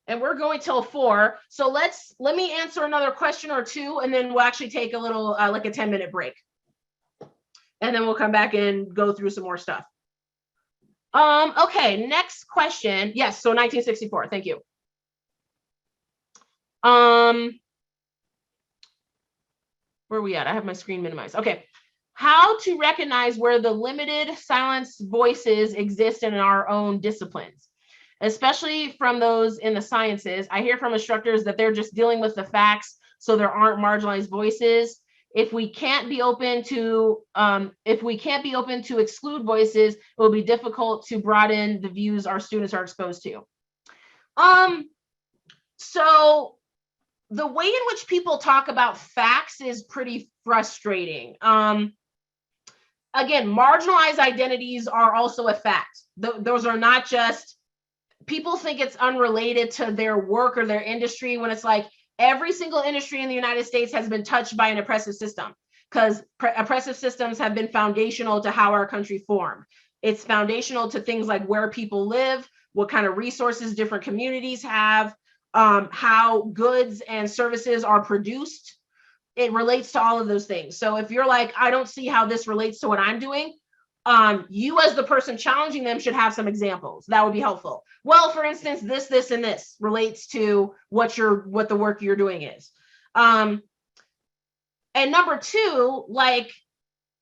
we're going till 4. So let me answer another question or two, and then we'll actually take a little like a 10-minute break. And then we'll come back and go through some more stuff. Okay, next question. Yes, so 1964, thank you. Where are we at? I have my screen minimized. Okay. How to recognize where the limited silenced voices exist in our own disciplines, especially from those in the sciences. I hear from instructors that they're just dealing with the facts, so there aren't marginalized voices. If we can't be open to exclude voices, it will be difficult to broaden the views our students are exposed to. So the way in which people talk about facts is pretty frustrating. Again, marginalized identities are also a fact. Those are not just, people think it's unrelated to their work or their industry, when it's like every single industry in the United States has been touched by an oppressive system, because oppressive systems have been foundational to how our country formed. It's foundational to things like where people live, what kind of resources different communities have, how goods and services are produced. It relates to all of those things. So if you're like, I don't see how this relates to what I'm doing, you as the person challenging them should have some examples. That would be helpful. Well, for instance, this, and this relates to what the work you're doing is. And number 2, like,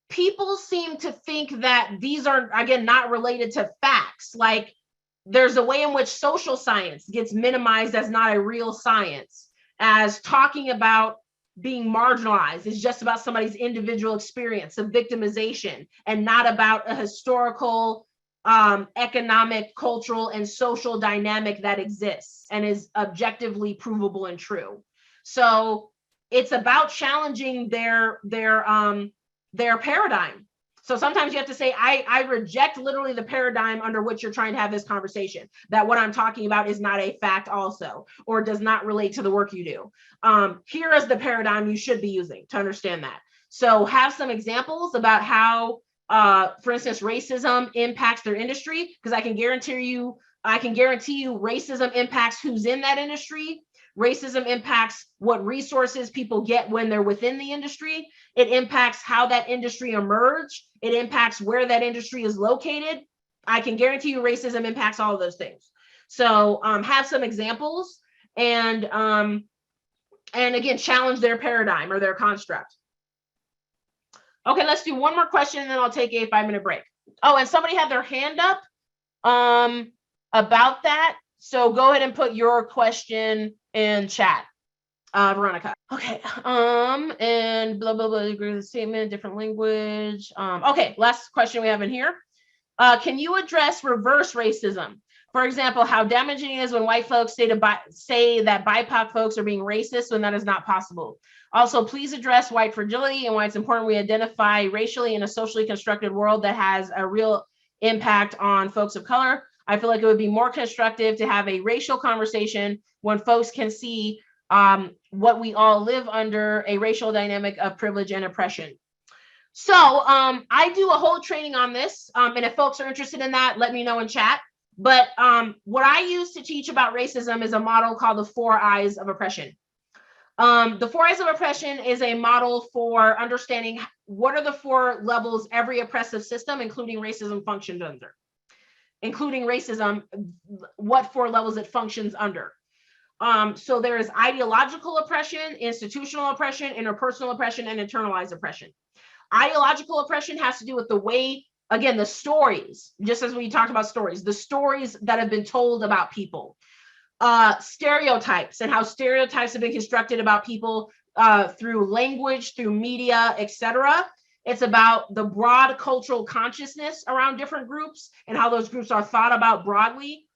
people seem to think that these are, again, not related to facts. Like, there's a way in which social science gets minimized as not a real science, as talking about being marginalized. It's just about somebody's individual experience of victimization and not about a historical, economic, cultural, and social dynamic that exists and is objectively provable and true. So it's about challenging their paradigm. So sometimes you have to say, I reject literally the paradigm under which you're trying to have this conversation, that what I'm talking about is not a fact also, or does not relate to the work you do. Here is the paradigm you should be using to understand that. So have some examples about how, for instance, racism impacts their industry, because I can guarantee you racism impacts who's in that industry. Racism impacts what resources people get when they're within the industry. It impacts how that industry emerged. It impacts where that industry is located. I can guarantee you racism impacts all of those things. So have some examples and again, challenge their paradigm or their construct. Okay, let's do one more question and then I'll take a 5-minute break. Oh, and somebody had their hand up about that. So go ahead and put your question in chat, Veronica. Okay, and blah, blah, blah, agree with the statement, different language. Okay, last question we have in here. Can you address reverse racism? For example, how damaging it is when white folks say that BIPOC folks are being racist when that is not possible. Also, please address white fragility and why it's important we identify racially in a socially constructed world that has a real impact on folks of color. I feel like it would be more constructive to have a racial conversation when folks can see what we all live under, a racial dynamic of privilege and oppression. So I do a whole training on this. And if folks are interested in that, let me know in chat. But what I use to teach about racism is a model called the 4 Eyes of Oppression. The 4 Eyes of Oppression is a model for understanding what are the 4 levels every oppressive system, including racism, functions under. Including racism, what 4 levels it functions under. So there is ideological oppression, institutional oppression, interpersonal oppression, and internalized oppression. Ideological oppression has to do with the way, again, the stories, just as we talked about stories, the stories that have been told about people, stereotypes and how stereotypes have been constructed about people through language, through media, etc. It's about the broad cultural consciousness around different groups and how those groups are thought about broadly.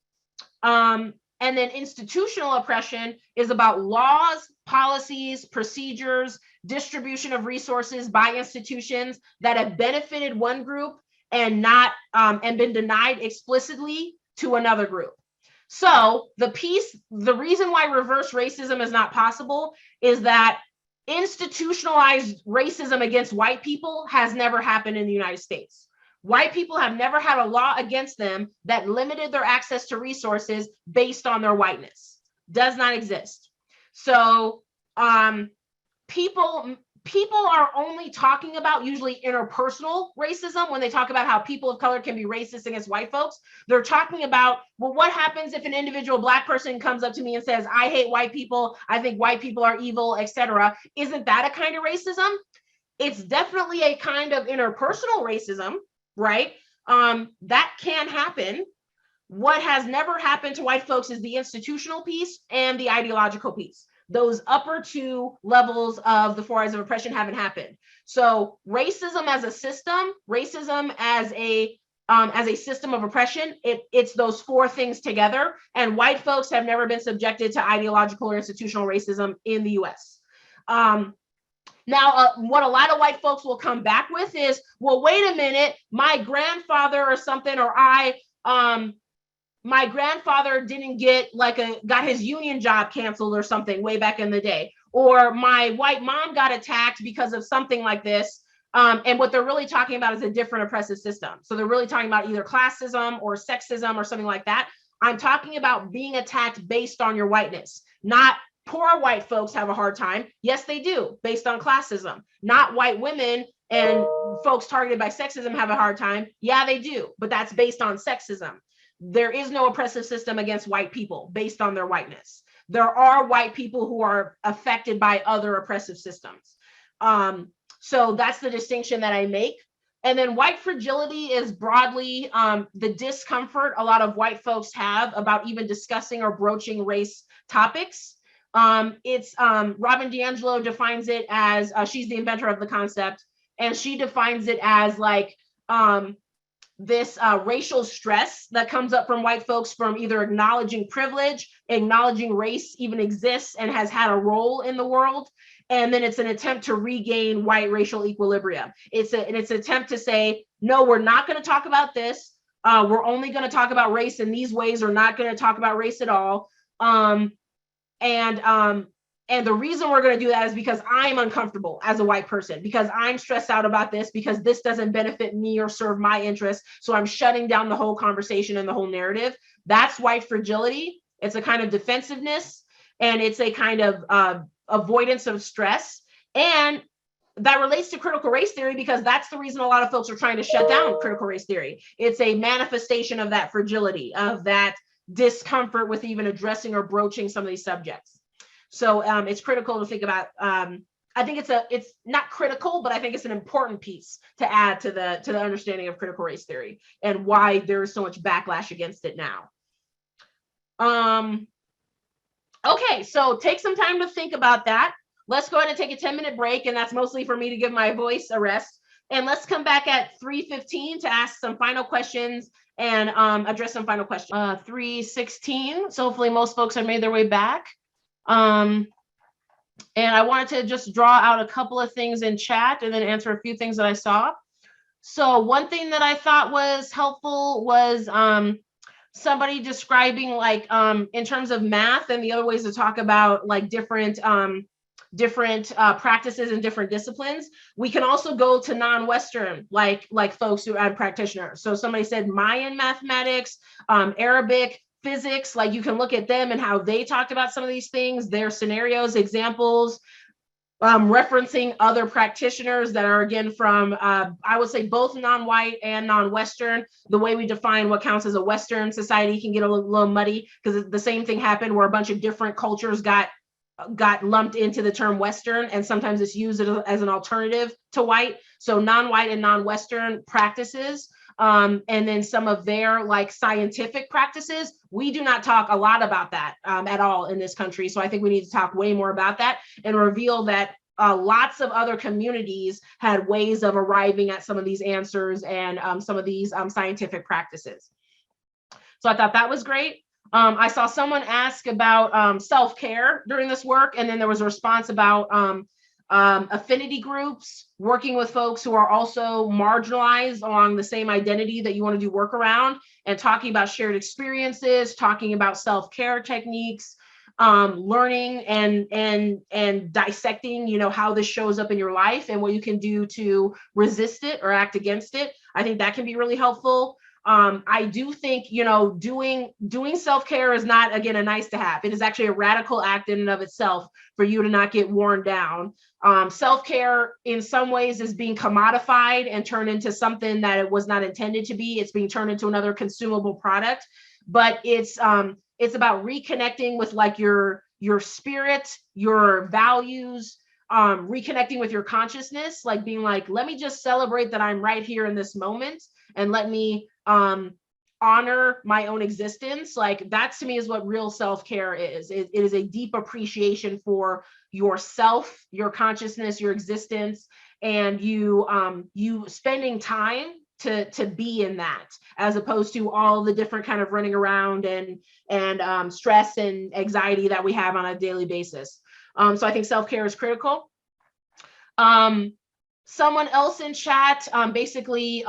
And then institutional oppression is about laws, policies, procedures, distribution of resources by institutions that have benefited one group and not and been denied explicitly to another group. So the reason why reverse racism is not possible is that institutionalized racism against white people has never happened in the United States. White people have never had a law against them that limited their access to resources based on their whiteness. Does not exist. So people are only talking about usually interpersonal racism when they talk about how people of color can be racist against white folks. They're talking about, well, what happens if an individual Black person comes up to me and says, I hate white people, I think white people are evil, etc. Isn't that a kind of racism? It's definitely a kind of interpersonal racism, right? That can happen. What has never happened to white folks is the institutional piece and the ideological piece. Those upper 2 levels of the 4 Eyes of Oppression haven't happened. So racism as a system, racism as a system of oppression, it's those 4 things together. And white folks have never been subjected to ideological or institutional racism in the US. Now, what a lot of white folks will come back with is, well, wait a minute, my grandfather or something, or my grandfather didn't got his union job canceled or something way back in the day, or my white mom got attacked because of something like this. And what they're really talking about is a different oppressive system. So they're really talking about either classism or sexism or something like that. I'm talking about being attacked based on your whiteness, not poor white folks have a hard time. Yes, they do, based on classism. Not white women and folks targeted by sexism have a hard time. Yeah, they do, but that's based on sexism. There is no oppressive system against white people based on their whiteness. There are white people who are affected by other oppressive systems. So that's the distinction that I make. And then white fragility is broadly the discomfort a lot of white folks have about even discussing or broaching race topics. It's Robin DiAngelo defines it as, she's the inventor of the concept, and she defines it as like this racial stress that comes up from white folks from either acknowledging privilege, acknowledging race even exists and has had a role in the world, and then it's an attempt to regain white racial equilibrium. It's an attempt to say, no, we're not going to talk about this. We're only going to talk about race in these ways. We're not going to talk about race at all. And the reason we're going to do that is because I'm uncomfortable as a white person, because I'm stressed out about this, because this doesn't benefit me or serve my interests. So I'm shutting down the whole conversation and the whole narrative. That's white fragility. It's a kind of defensiveness, and it's a kind of avoidance of stress. And that relates to critical race theory, because that's the reason a lot of folks are trying to shut down critical race theory. It's a manifestation of that fragility, of that discomfort with even addressing or broaching some of these subjects. So it's critical to think about. I think it's not critical, but I think it's an important piece to add to the understanding of critical race theory and why there is so much backlash against it now. Okay, so take some time to think about that. Let's go ahead and take a 10-minute break, and that's mostly for me to give my voice a rest. And let's come back at 3:15 to ask some final questions and address some final questions. 3:16. So hopefully most folks have made their way back. And I wanted to just draw out a couple of things in chat and then answer a few things that I saw. So one thing that I thought was helpful was somebody describing like in terms of math and the other ways to talk about like different practices and different disciplines. We can also go to non-Western, like folks who are practitioners. So somebody said Mayan mathematics, Arabic, physics, like you can look at them and how they talked about some of these things, their scenarios, examples, referencing other practitioners that are again from, I would say both non-white and non-Western. The way we define what counts as a Western society can get a little muddy, because the same thing happened where a bunch of different cultures got lumped into the term Western, and sometimes it's used as an alternative to white. So non-white and non-Western practices. And then some of their like scientific practices, we do not talk a lot about that at all in this country. So I think we need to talk way more about that and reveal that lots of other communities had ways of arriving at some of these answers and some of these scientific practices. So I thought that was great. I saw someone ask about self-care during this work, and then there was a response about affinity groups, working with folks who are also marginalized along the same identity that you want to do work around, and talking about shared experiences, talking about self-care techniques, learning and dissecting, you know, how this shows up in your life and what you can do to resist it or act against it. I think that can be really helpful. I do think, you know, doing self-care is not, again, a nice to have. It is actually a radical act in and of itself for you to not get worn down. Self-care in some ways is being commodified and turned into something that it was not intended to be. It's being turned into another consumable product, but it's about reconnecting with like your spirit, your values, reconnecting with your consciousness, like being like, let me just celebrate that I'm right here in this moment, and let me honor my own existence. Like that to me is what real self-care is. It is a deep appreciation for yourself, your consciousness, your existence, and you spending time to be in that, as opposed to all the different kind of running around and stress and anxiety that we have on a daily basis. So I think self-care is critical. Someone else in chat, basically,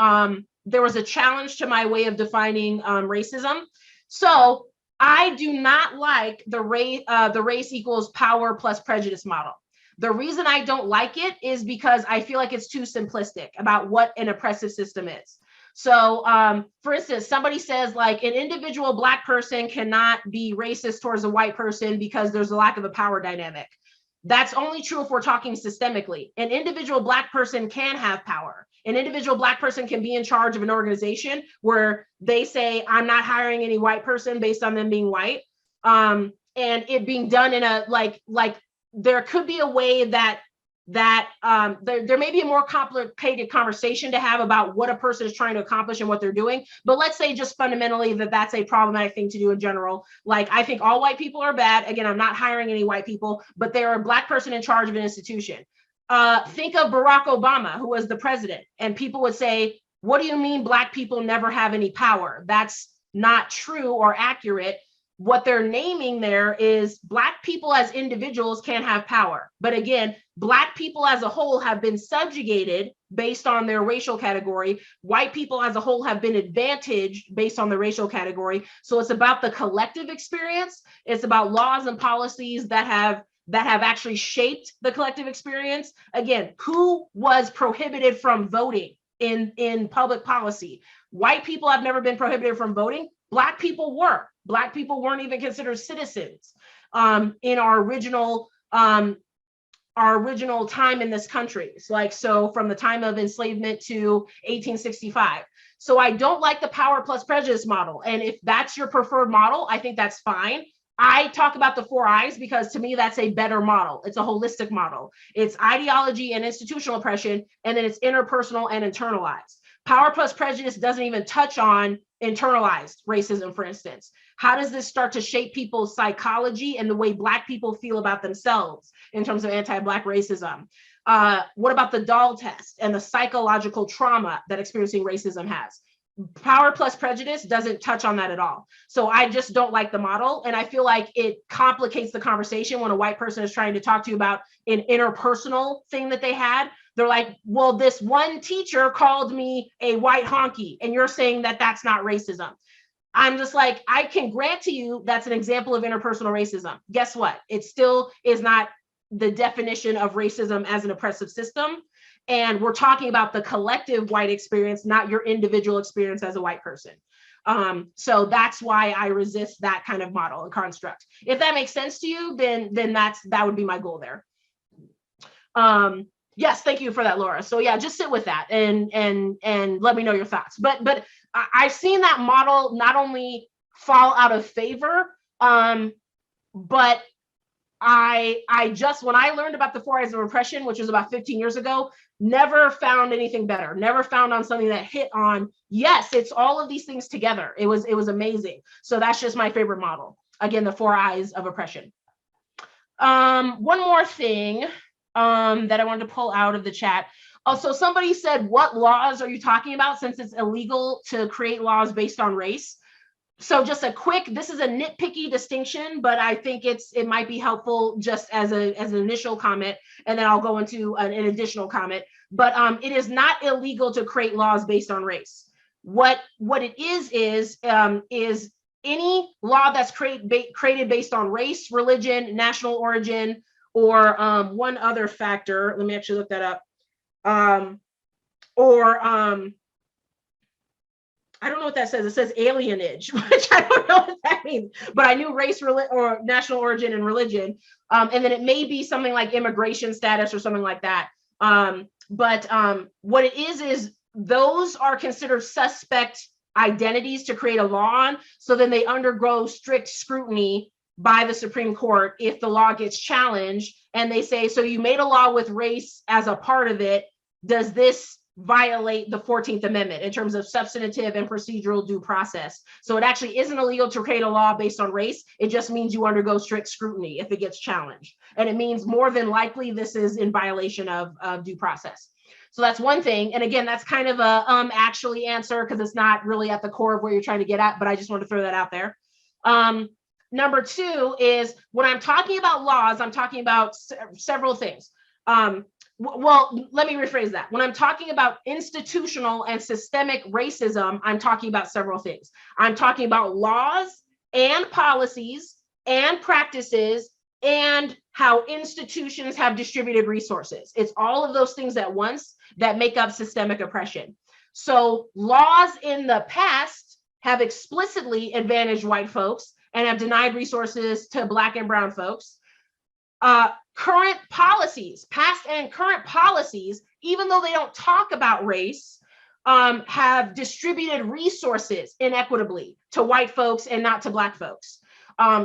there was a challenge to my way of defining racism. So I do not like the race equals power plus prejudice model. The reason I don't like it is because I feel like it's too simplistic about what an oppressive system is. So for instance, somebody says like an individual Black person cannot be racist towards a white person because there's a lack of a power dynamic. That's only true if we're talking systemically. An individual Black person can have power. An individual Black person can be in charge of an organization where they say, I'm not hiring any white person based on them being white. And it being done in a, like there could be a way that that there may be a more complicated conversation to have about what a person is trying to accomplish and what they're doing. But let's say just fundamentally that that's a problematic thing to do in general. Like, I think all white people are bad. Again, I'm not hiring any white people, but they're a Black person in charge of an institution. Think of Barack Obama, who was the president, and people would say, what do you mean Black people never have any power? That's not true or accurate. What they're naming there is Black people as individuals can have power. But again, Black people as a whole have been subjugated based on their racial category. White people as a whole have been advantaged based on the racial category. So it's about the collective experience. It's about laws and policies that have actually shaped the collective experience. Again, who was prohibited from voting in public policy? White people have never been prohibited from voting. Black people were. Black people weren't even considered citizens in our original time in this country. It's like, so from the time of enslavement to 1865. So I don't like the power plus prejudice model. And if that's your preferred model, I think that's fine. I talk about the 4 I's because to me, that's a better model. It's a holistic model. It's ideology and institutional oppression, and then it's interpersonal and internalized. Power plus prejudice doesn't even touch on internalized racism, for instance. How does this start to shape people's psychology and the way Black people feel about themselves in terms of anti-Black racism? What about the doll test and the psychological trauma that experiencing racism has? Power plus prejudice doesn't touch on that at all. So I just don't like the model. And I feel like it complicates the conversation when a white person is trying to talk to you about an interpersonal thing that they had. They're like, well, this one teacher called me a white honky, and you're saying that that's not racism. I'm just like, I can grant to you that's an example of interpersonal racism. Guess what? It still is not the definition of racism as an oppressive system. And we're talking about the collective white experience, not your individual experience as a white person. So that's why I resist that kind of model and construct. If that makes sense to you, then that would be my goal there. Yes, thank you for that, Laura. So yeah, just sit with that and let me know your thoughts. But I've seen that model not only fall out of favor, but I just, when I learned about the 4 I's of oppression, which was about 15 years ago, never found anything better, never found on something that hit on, yes, it's all of these things together. It was amazing. So that's just my favorite model. Again, the 4 I's of oppression. One more thing that I wanted to pull out of the chat. Also, somebody said, what laws are you talking about since it's illegal to create laws based on race? So just a quick, this is a nitpicky distinction, but I think it might be helpful just as an initial comment, and then I'll go into an additional comment. But it is not illegal to create laws based on race. What it is any law that's created based on race, religion, national origin, or one other factor. Let me actually look that up. I don't know what that says. It says alienage, which I don't know what that means, but I knew race or national origin and religion. And then it may be something like immigration status or something like that. But what it is those are considered suspect identities to create a law on. So then they undergo strict scrutiny by the Supreme Court if the law gets challenged. And they say, so you made a law with race as a part of it. Does this violate the 14th Amendment in terms of substantive and procedural due process? So it actually isn't illegal to create a law based on race. It just means you undergo strict scrutiny if it gets challenged. And it means more than likely this is in violation of due process. So that's one thing. And again, that's kind of a actually answer because it's not really at the core of where you're trying to get at, but I just want to throw that out there. Number two is when I'm talking about laws, I'm talking about several things. Well, let me rephrase that. When I'm talking about institutional and systemic racism, I'm talking about several things. I'm talking about laws and policies and practices and how institutions have distributed resources. It's all of those things at once that make up systemic oppression. So laws in the past have explicitly advantaged white folks and have denied resources to Black and brown folks. Current policies, past and current policies, even though they don't talk about race, have distributed resources inequitably to white folks and not to Black folks.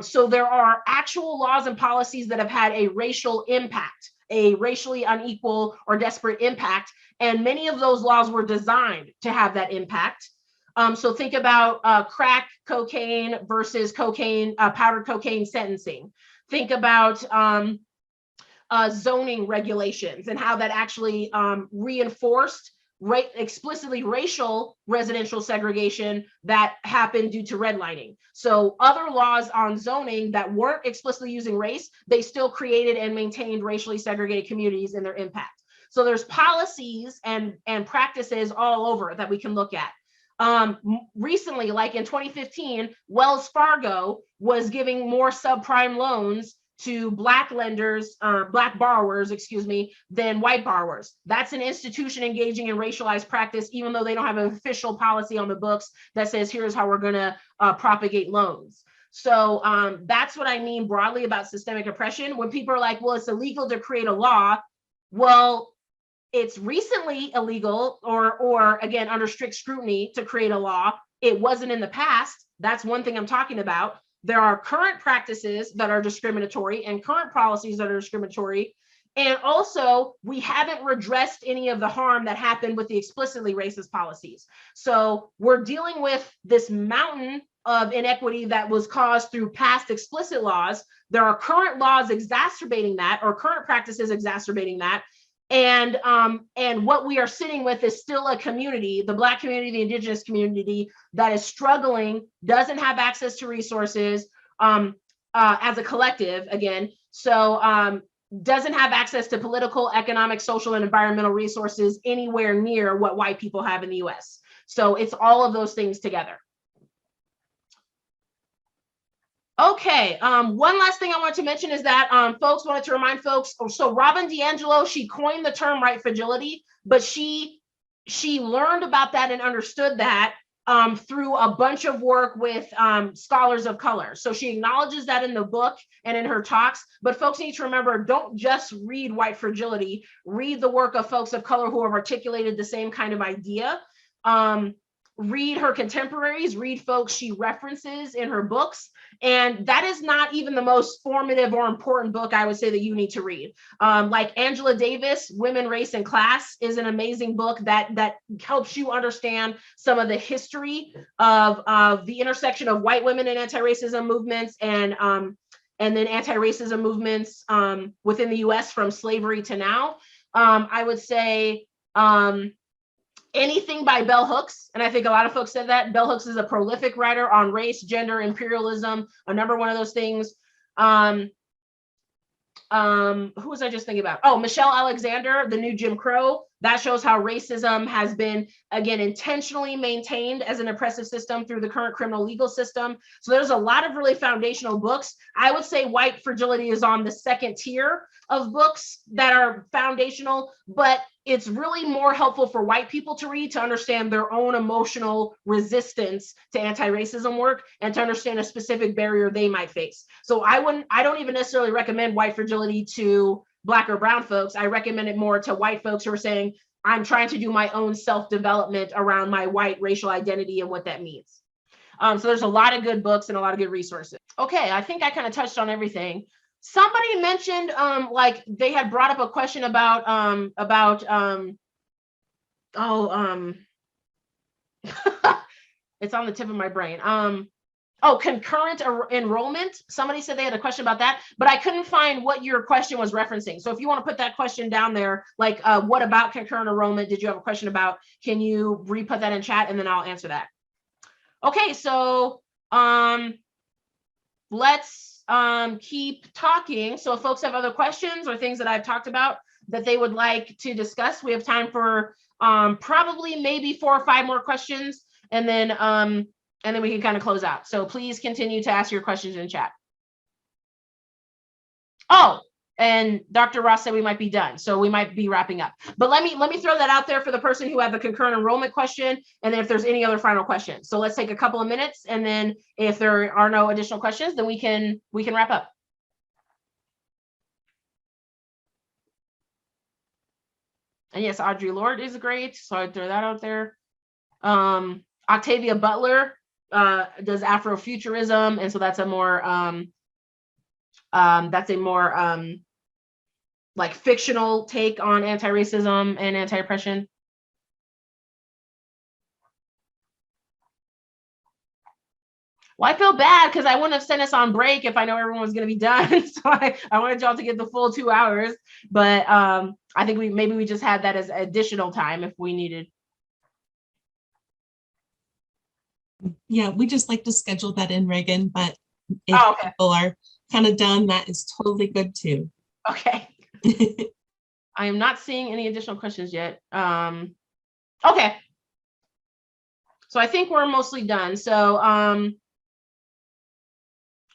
So there are actual laws and policies that have had a racial impact a racially unequal or disparate impact. And many of those laws were designed to have that impact. So think about crack cocaine versus powdered cocaine sentencing. Think about zoning regulations and how that actually reinforced explicitly racial residential segregation that happened due to redlining. So other laws on zoning that weren't explicitly using race, they still created and maintained racially segregated communities in their impact. So there's policies and practices all over that we can look at. Recently, like in 2015, Wells Fargo was giving more subprime loans to Black lenders, Black borrowers, excuse me, than white borrowers. That's an institution engaging in racialized practice, even though they don't have an official policy on the books that says, here's how we're gonna propagate loans. So that's what I mean broadly about systemic oppression. When people are like, well, it's illegal to create a law. Well, it's recently illegal or again, under strict scrutiny to create a law. It wasn't in the past. That's one thing I'm talking about. There are current practices that are discriminatory and current policies that are discriminatory. And also, we haven't redressed any of the harm that happened with the explicitly racist policies. So we're dealing with this mountain of inequity that was caused through past explicit laws. There are current laws exacerbating that, or current practices exacerbating that. And what we are sitting with is still a community, the Black community, the Indigenous community, that is struggling, doesn't have access to resources as a collective, again. So doesn't have access to political, economic, social, and environmental resources anywhere near what white people have in the US. So it's all of those things together. Okay, one last thing I want to mention is that folks wanted to remind folks, so Robin DiAngelo, she coined the term white fragility, but she learned about that and understood that through a bunch of work with scholars of color. So she acknowledges that in the book and in her talks, but folks need to remember, don't just read white fragility, read the work of folks of color who have articulated the same kind of idea. Read her contemporaries, read folks she references in her books. And that is not even the most formative or important book I would say that you need to read. Like Angela Davis, Women, Race, and Class is an amazing book that helps you understand some of the history of the intersection of white women and anti-racism movements and then anti-racism movements within the US from slavery to now. I would say, anything by Bell Hooks, and I think a lot of folks said that. Bell Hooks is a prolific writer on race, gender, imperialism, a number one of those things. Who was I just thinking about? Oh, Michelle Alexander, The New Jim Crow. That shows how racism has been, again, intentionally maintained as an oppressive system through the current criminal legal system. So there's a lot of really foundational books. I would say White Fragility is on the second tier of books that are foundational, but it's really more helpful for white people to read to understand their own emotional resistance to anti-racism work and to understand a specific barrier they might face. So I don't even necessarily recommend White Fragility to Black or brown folks. I recommend it more to white folks who are saying, I'm trying to do my own self-development around my white racial identity and what that means. So there's a lot of good books and a lot of good resources. Okay, I think I kind of touched on everything. Somebody mentioned like they had brought up a question about it's on the tip of my brain. Concurrent enrollment. Somebody said they had a question about that, but I couldn't find what your question was referencing. So if you want to put that question down there, like what about concurrent enrollment did you have a question about? Can you re-put that in chat and then I'll answer that. Okay, so let's keep talking. So if folks have other questions or things that I've talked about that they would like to discuss, we have time for probably maybe 4 or 5 more questions, and then we can kind of close out. So please continue to ask your questions in chat. Oh, and Dr. Ross said we might be done, so we might be wrapping up. But let me throw that out there for the person who had the concurrent enrollment question, and then if there's any other final questions. So let's take a couple of minutes, and then if there are no additional questions, then we can wrap up. And yes, Audre Lorde is great, so I'd throw that out there. Octavia Butler does Afrofuturism, and so that's a more like fictional take on anti-racism and anti-oppression? Well, I feel bad because I wouldn't have sent us on break if I know everyone was going to be done. So I wanted y'all to get the full 2 hours, but I think maybe we just had that as additional time if we needed. Yeah, we just like to schedule that in, Reagan, but if Okay. people are kind of done, that is totally good too. Okay. I am not seeing any additional questions yet. Okay. So I think we're mostly done. So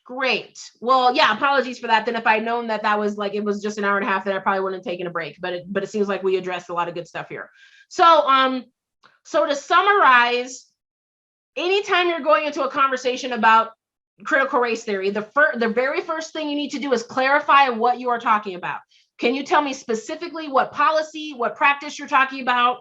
great. Well, yeah, apologies for that. Then if I'd known that was like, it was just an hour and a half, then I probably wouldn't have taken a break, but it seems like we addressed a lot of good stuff here. So, so to summarize, anytime you're going into a conversation about critical race theory, the very first thing you need to do is clarify what you are talking about. Can you tell me specifically what policy, what practice you're talking about?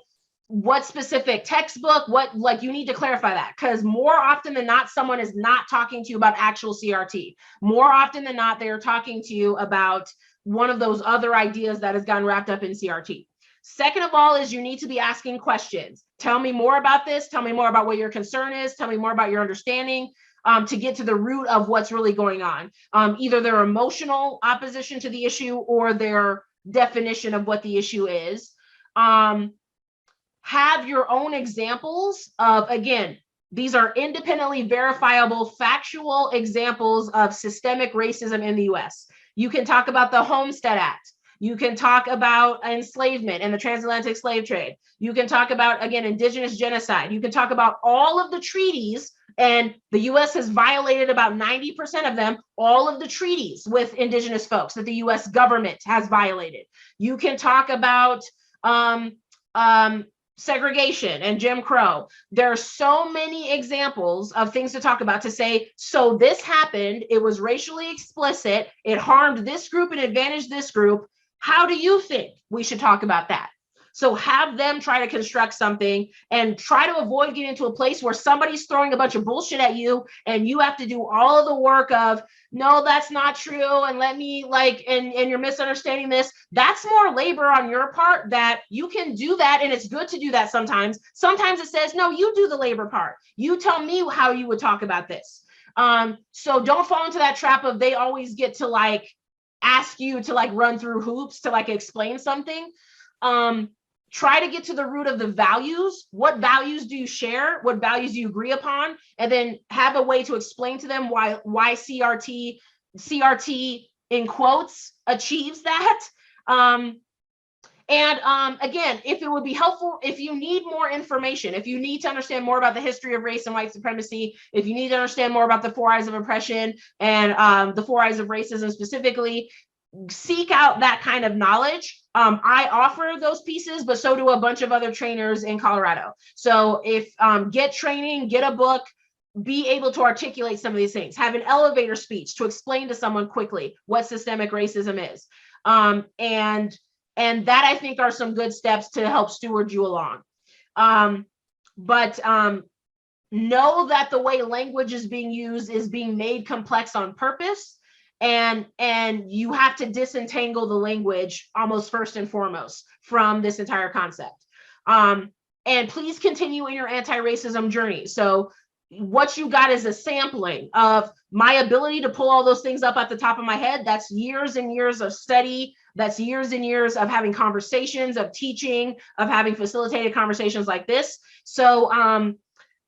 What specific textbook, like you need to clarify that, because more often than not, someone is not talking to you about actual CRT. More often than not, they are talking to you about one of those other ideas that has gotten wrapped up in CRT. Second of all is you need to be asking questions. Tell me more about this. Tell me more about what your concern is. Tell me more about your understanding, to get to the root of what's really going on. Either their emotional opposition to the issue or their definition of what the issue is. Have your own examples of, again, these are independently verifiable, factual examples of systemic racism in the US. You can talk about the Homestead Act. You can talk about enslavement and the transatlantic slave trade. You can talk about, again, indigenous genocide. You can talk about all of the treaties, and the US has violated about 90% of them, all of the treaties with indigenous folks that the US government has violated. You can talk about segregation and Jim Crow. There are so many examples of things to talk about to say, so this happened, it was racially explicit, it harmed this group and advantaged this group. How do you think we should talk about that? So have them try to construct something and try to avoid getting into a place where somebody's throwing a bunch of bullshit at you and you have to do all of the work of, no, that's not true. And let me and you're misunderstanding this. That's more labor on your part. That you can do that. And it's good to do that sometimes. Sometimes it says, no, you do the labor part. You tell me how you would talk about this. So don't fall into that trap of they always get to ask you to run through hoops to explain something. Try to get to the root of the values. What values do you share? What values do you agree upon? And then have a way to explain to them why CRT in quotes achieves that. Again, if it would be helpful, if you need more information, if you need to understand more about the history of race and white supremacy, if you need to understand more about the 4 eyes of oppression and the 4 eyes of racism specifically, seek out that kind of knowledge. I offer those pieces, but so do a bunch of other trainers in Colorado. So if get training, get a book, be able to articulate some of these things, have an elevator speech to explain to someone quickly what systemic racism is. And that, I think, are some good steps to help steward you along. But know that the way language is being used is being made complex on purpose. And you have to disentangle the language almost first and foremost from this entire concept. And please continue in your anti-racism journey. So what you got is a sampling of my ability to pull all those things up at the top of my head. That's years and years of study. That's years and years of having conversations, of teaching, of having facilitated conversations like this. So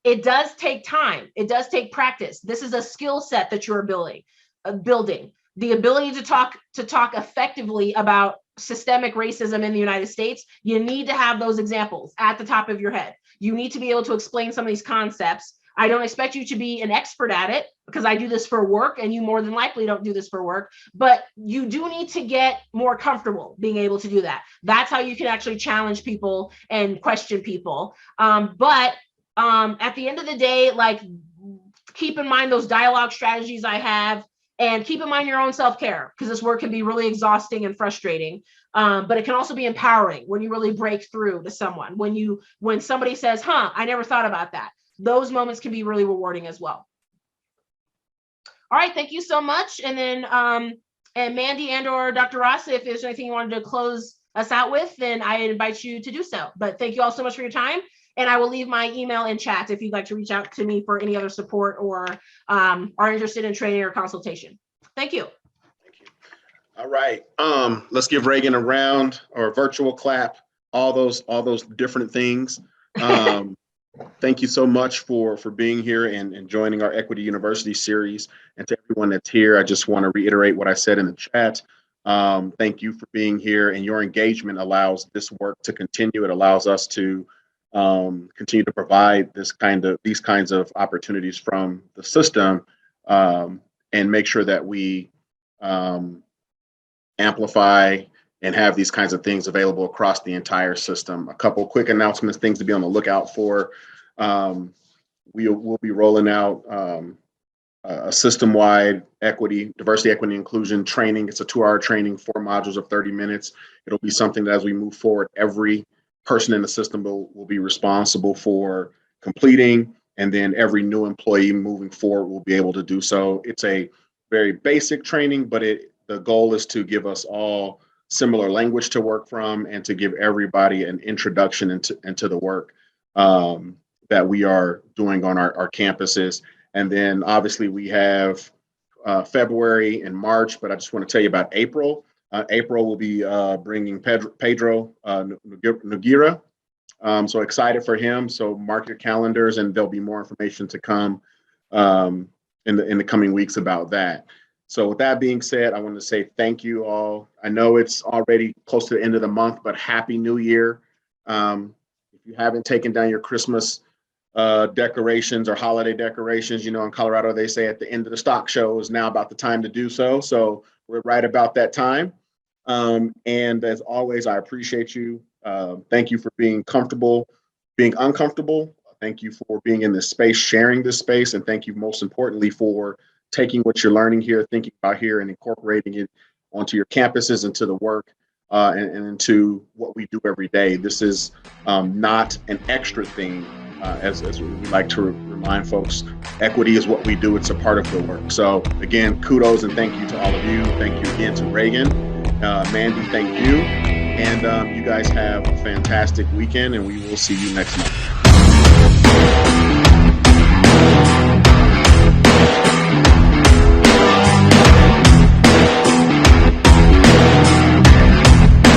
it does take time. It does take practice. This is a skill set that you're building. The ability to talk effectively about systemic racism in the United States. You need to have those examples at the top of your head. You need to be able to explain some of these concepts. I don't expect you to be an expert at it because I do this for work and you more than likely don't do this for work, but you do need to get more comfortable being able to do that. That's how you can actually challenge people and question people. But at the end of the day, keep in mind those dialogue strategies I have. And keep in mind your own self-care, because this work can be really exhausting and frustrating. But it can also be empowering when you really break through to someone. When somebody says, I never thought about that. Those moments can be really rewarding as well. All right, thank you so much. And then And Mandy and or Dr. Ross, if there's anything you wanted to close us out with, then I invite you to do so. But thank you all so much for your time. And I will leave my email in chat if you'd like to reach out to me for any other support or are interested in training or consultation. Thank you. Thank you. All right. Let's give Regan a round or a virtual clap. All those different things. Thank you so much for being here and joining our Equity University series. And to everyone that's here, I just want to reiterate what I said in the chat. Thank you for being here, and your engagement allows this work to continue. It allows us to continue to provide these kinds of opportunities from the system, and make sure that we amplify and have these kinds of things available across the entire system. A couple quick announcements, things to be on the lookout for. We'll be rolling out a system-wide diversity, equity, inclusion training. It's a 2-hour training, 4 modules of 30 minutes. It'll be something that as we move forward, every person in the system will be responsible for completing, and then every new employee moving forward will be able to do so. It's a very basic training, but the goal is to give us all similar language to work from and to give everybody an introduction into the work that we are doing on our campuses. And then obviously we have February and March, but I just want to tell you about April. April will be bringing Pedro Noguera. So excited for him. So mark your calendars, and there'll be more information to come in the coming weeks about that. So with that being said, I want to say thank you all. I know it's already close to the end of the month, but Happy New Year. If you haven't taken down your Christmas decorations or holiday decorations, in Colorado, they say at the end of the stock show is now about the time to do so. So we're right about that time. And as always, I appreciate you. Thank you for being comfortable, being uncomfortable. Thank you for being in this space, sharing this space. And thank you most importantly for taking what you're learning here, thinking about here, and incorporating it onto your campuses, into the work, and into what we do every day. This is not an extra thing, as we like to remind folks. Equity is what we do. It's a part of the work. So again, kudos and thank you to all of you. Thank you again to Regan. Mandy, thank you. And you guys have a fantastic weekend, and we will see you next month.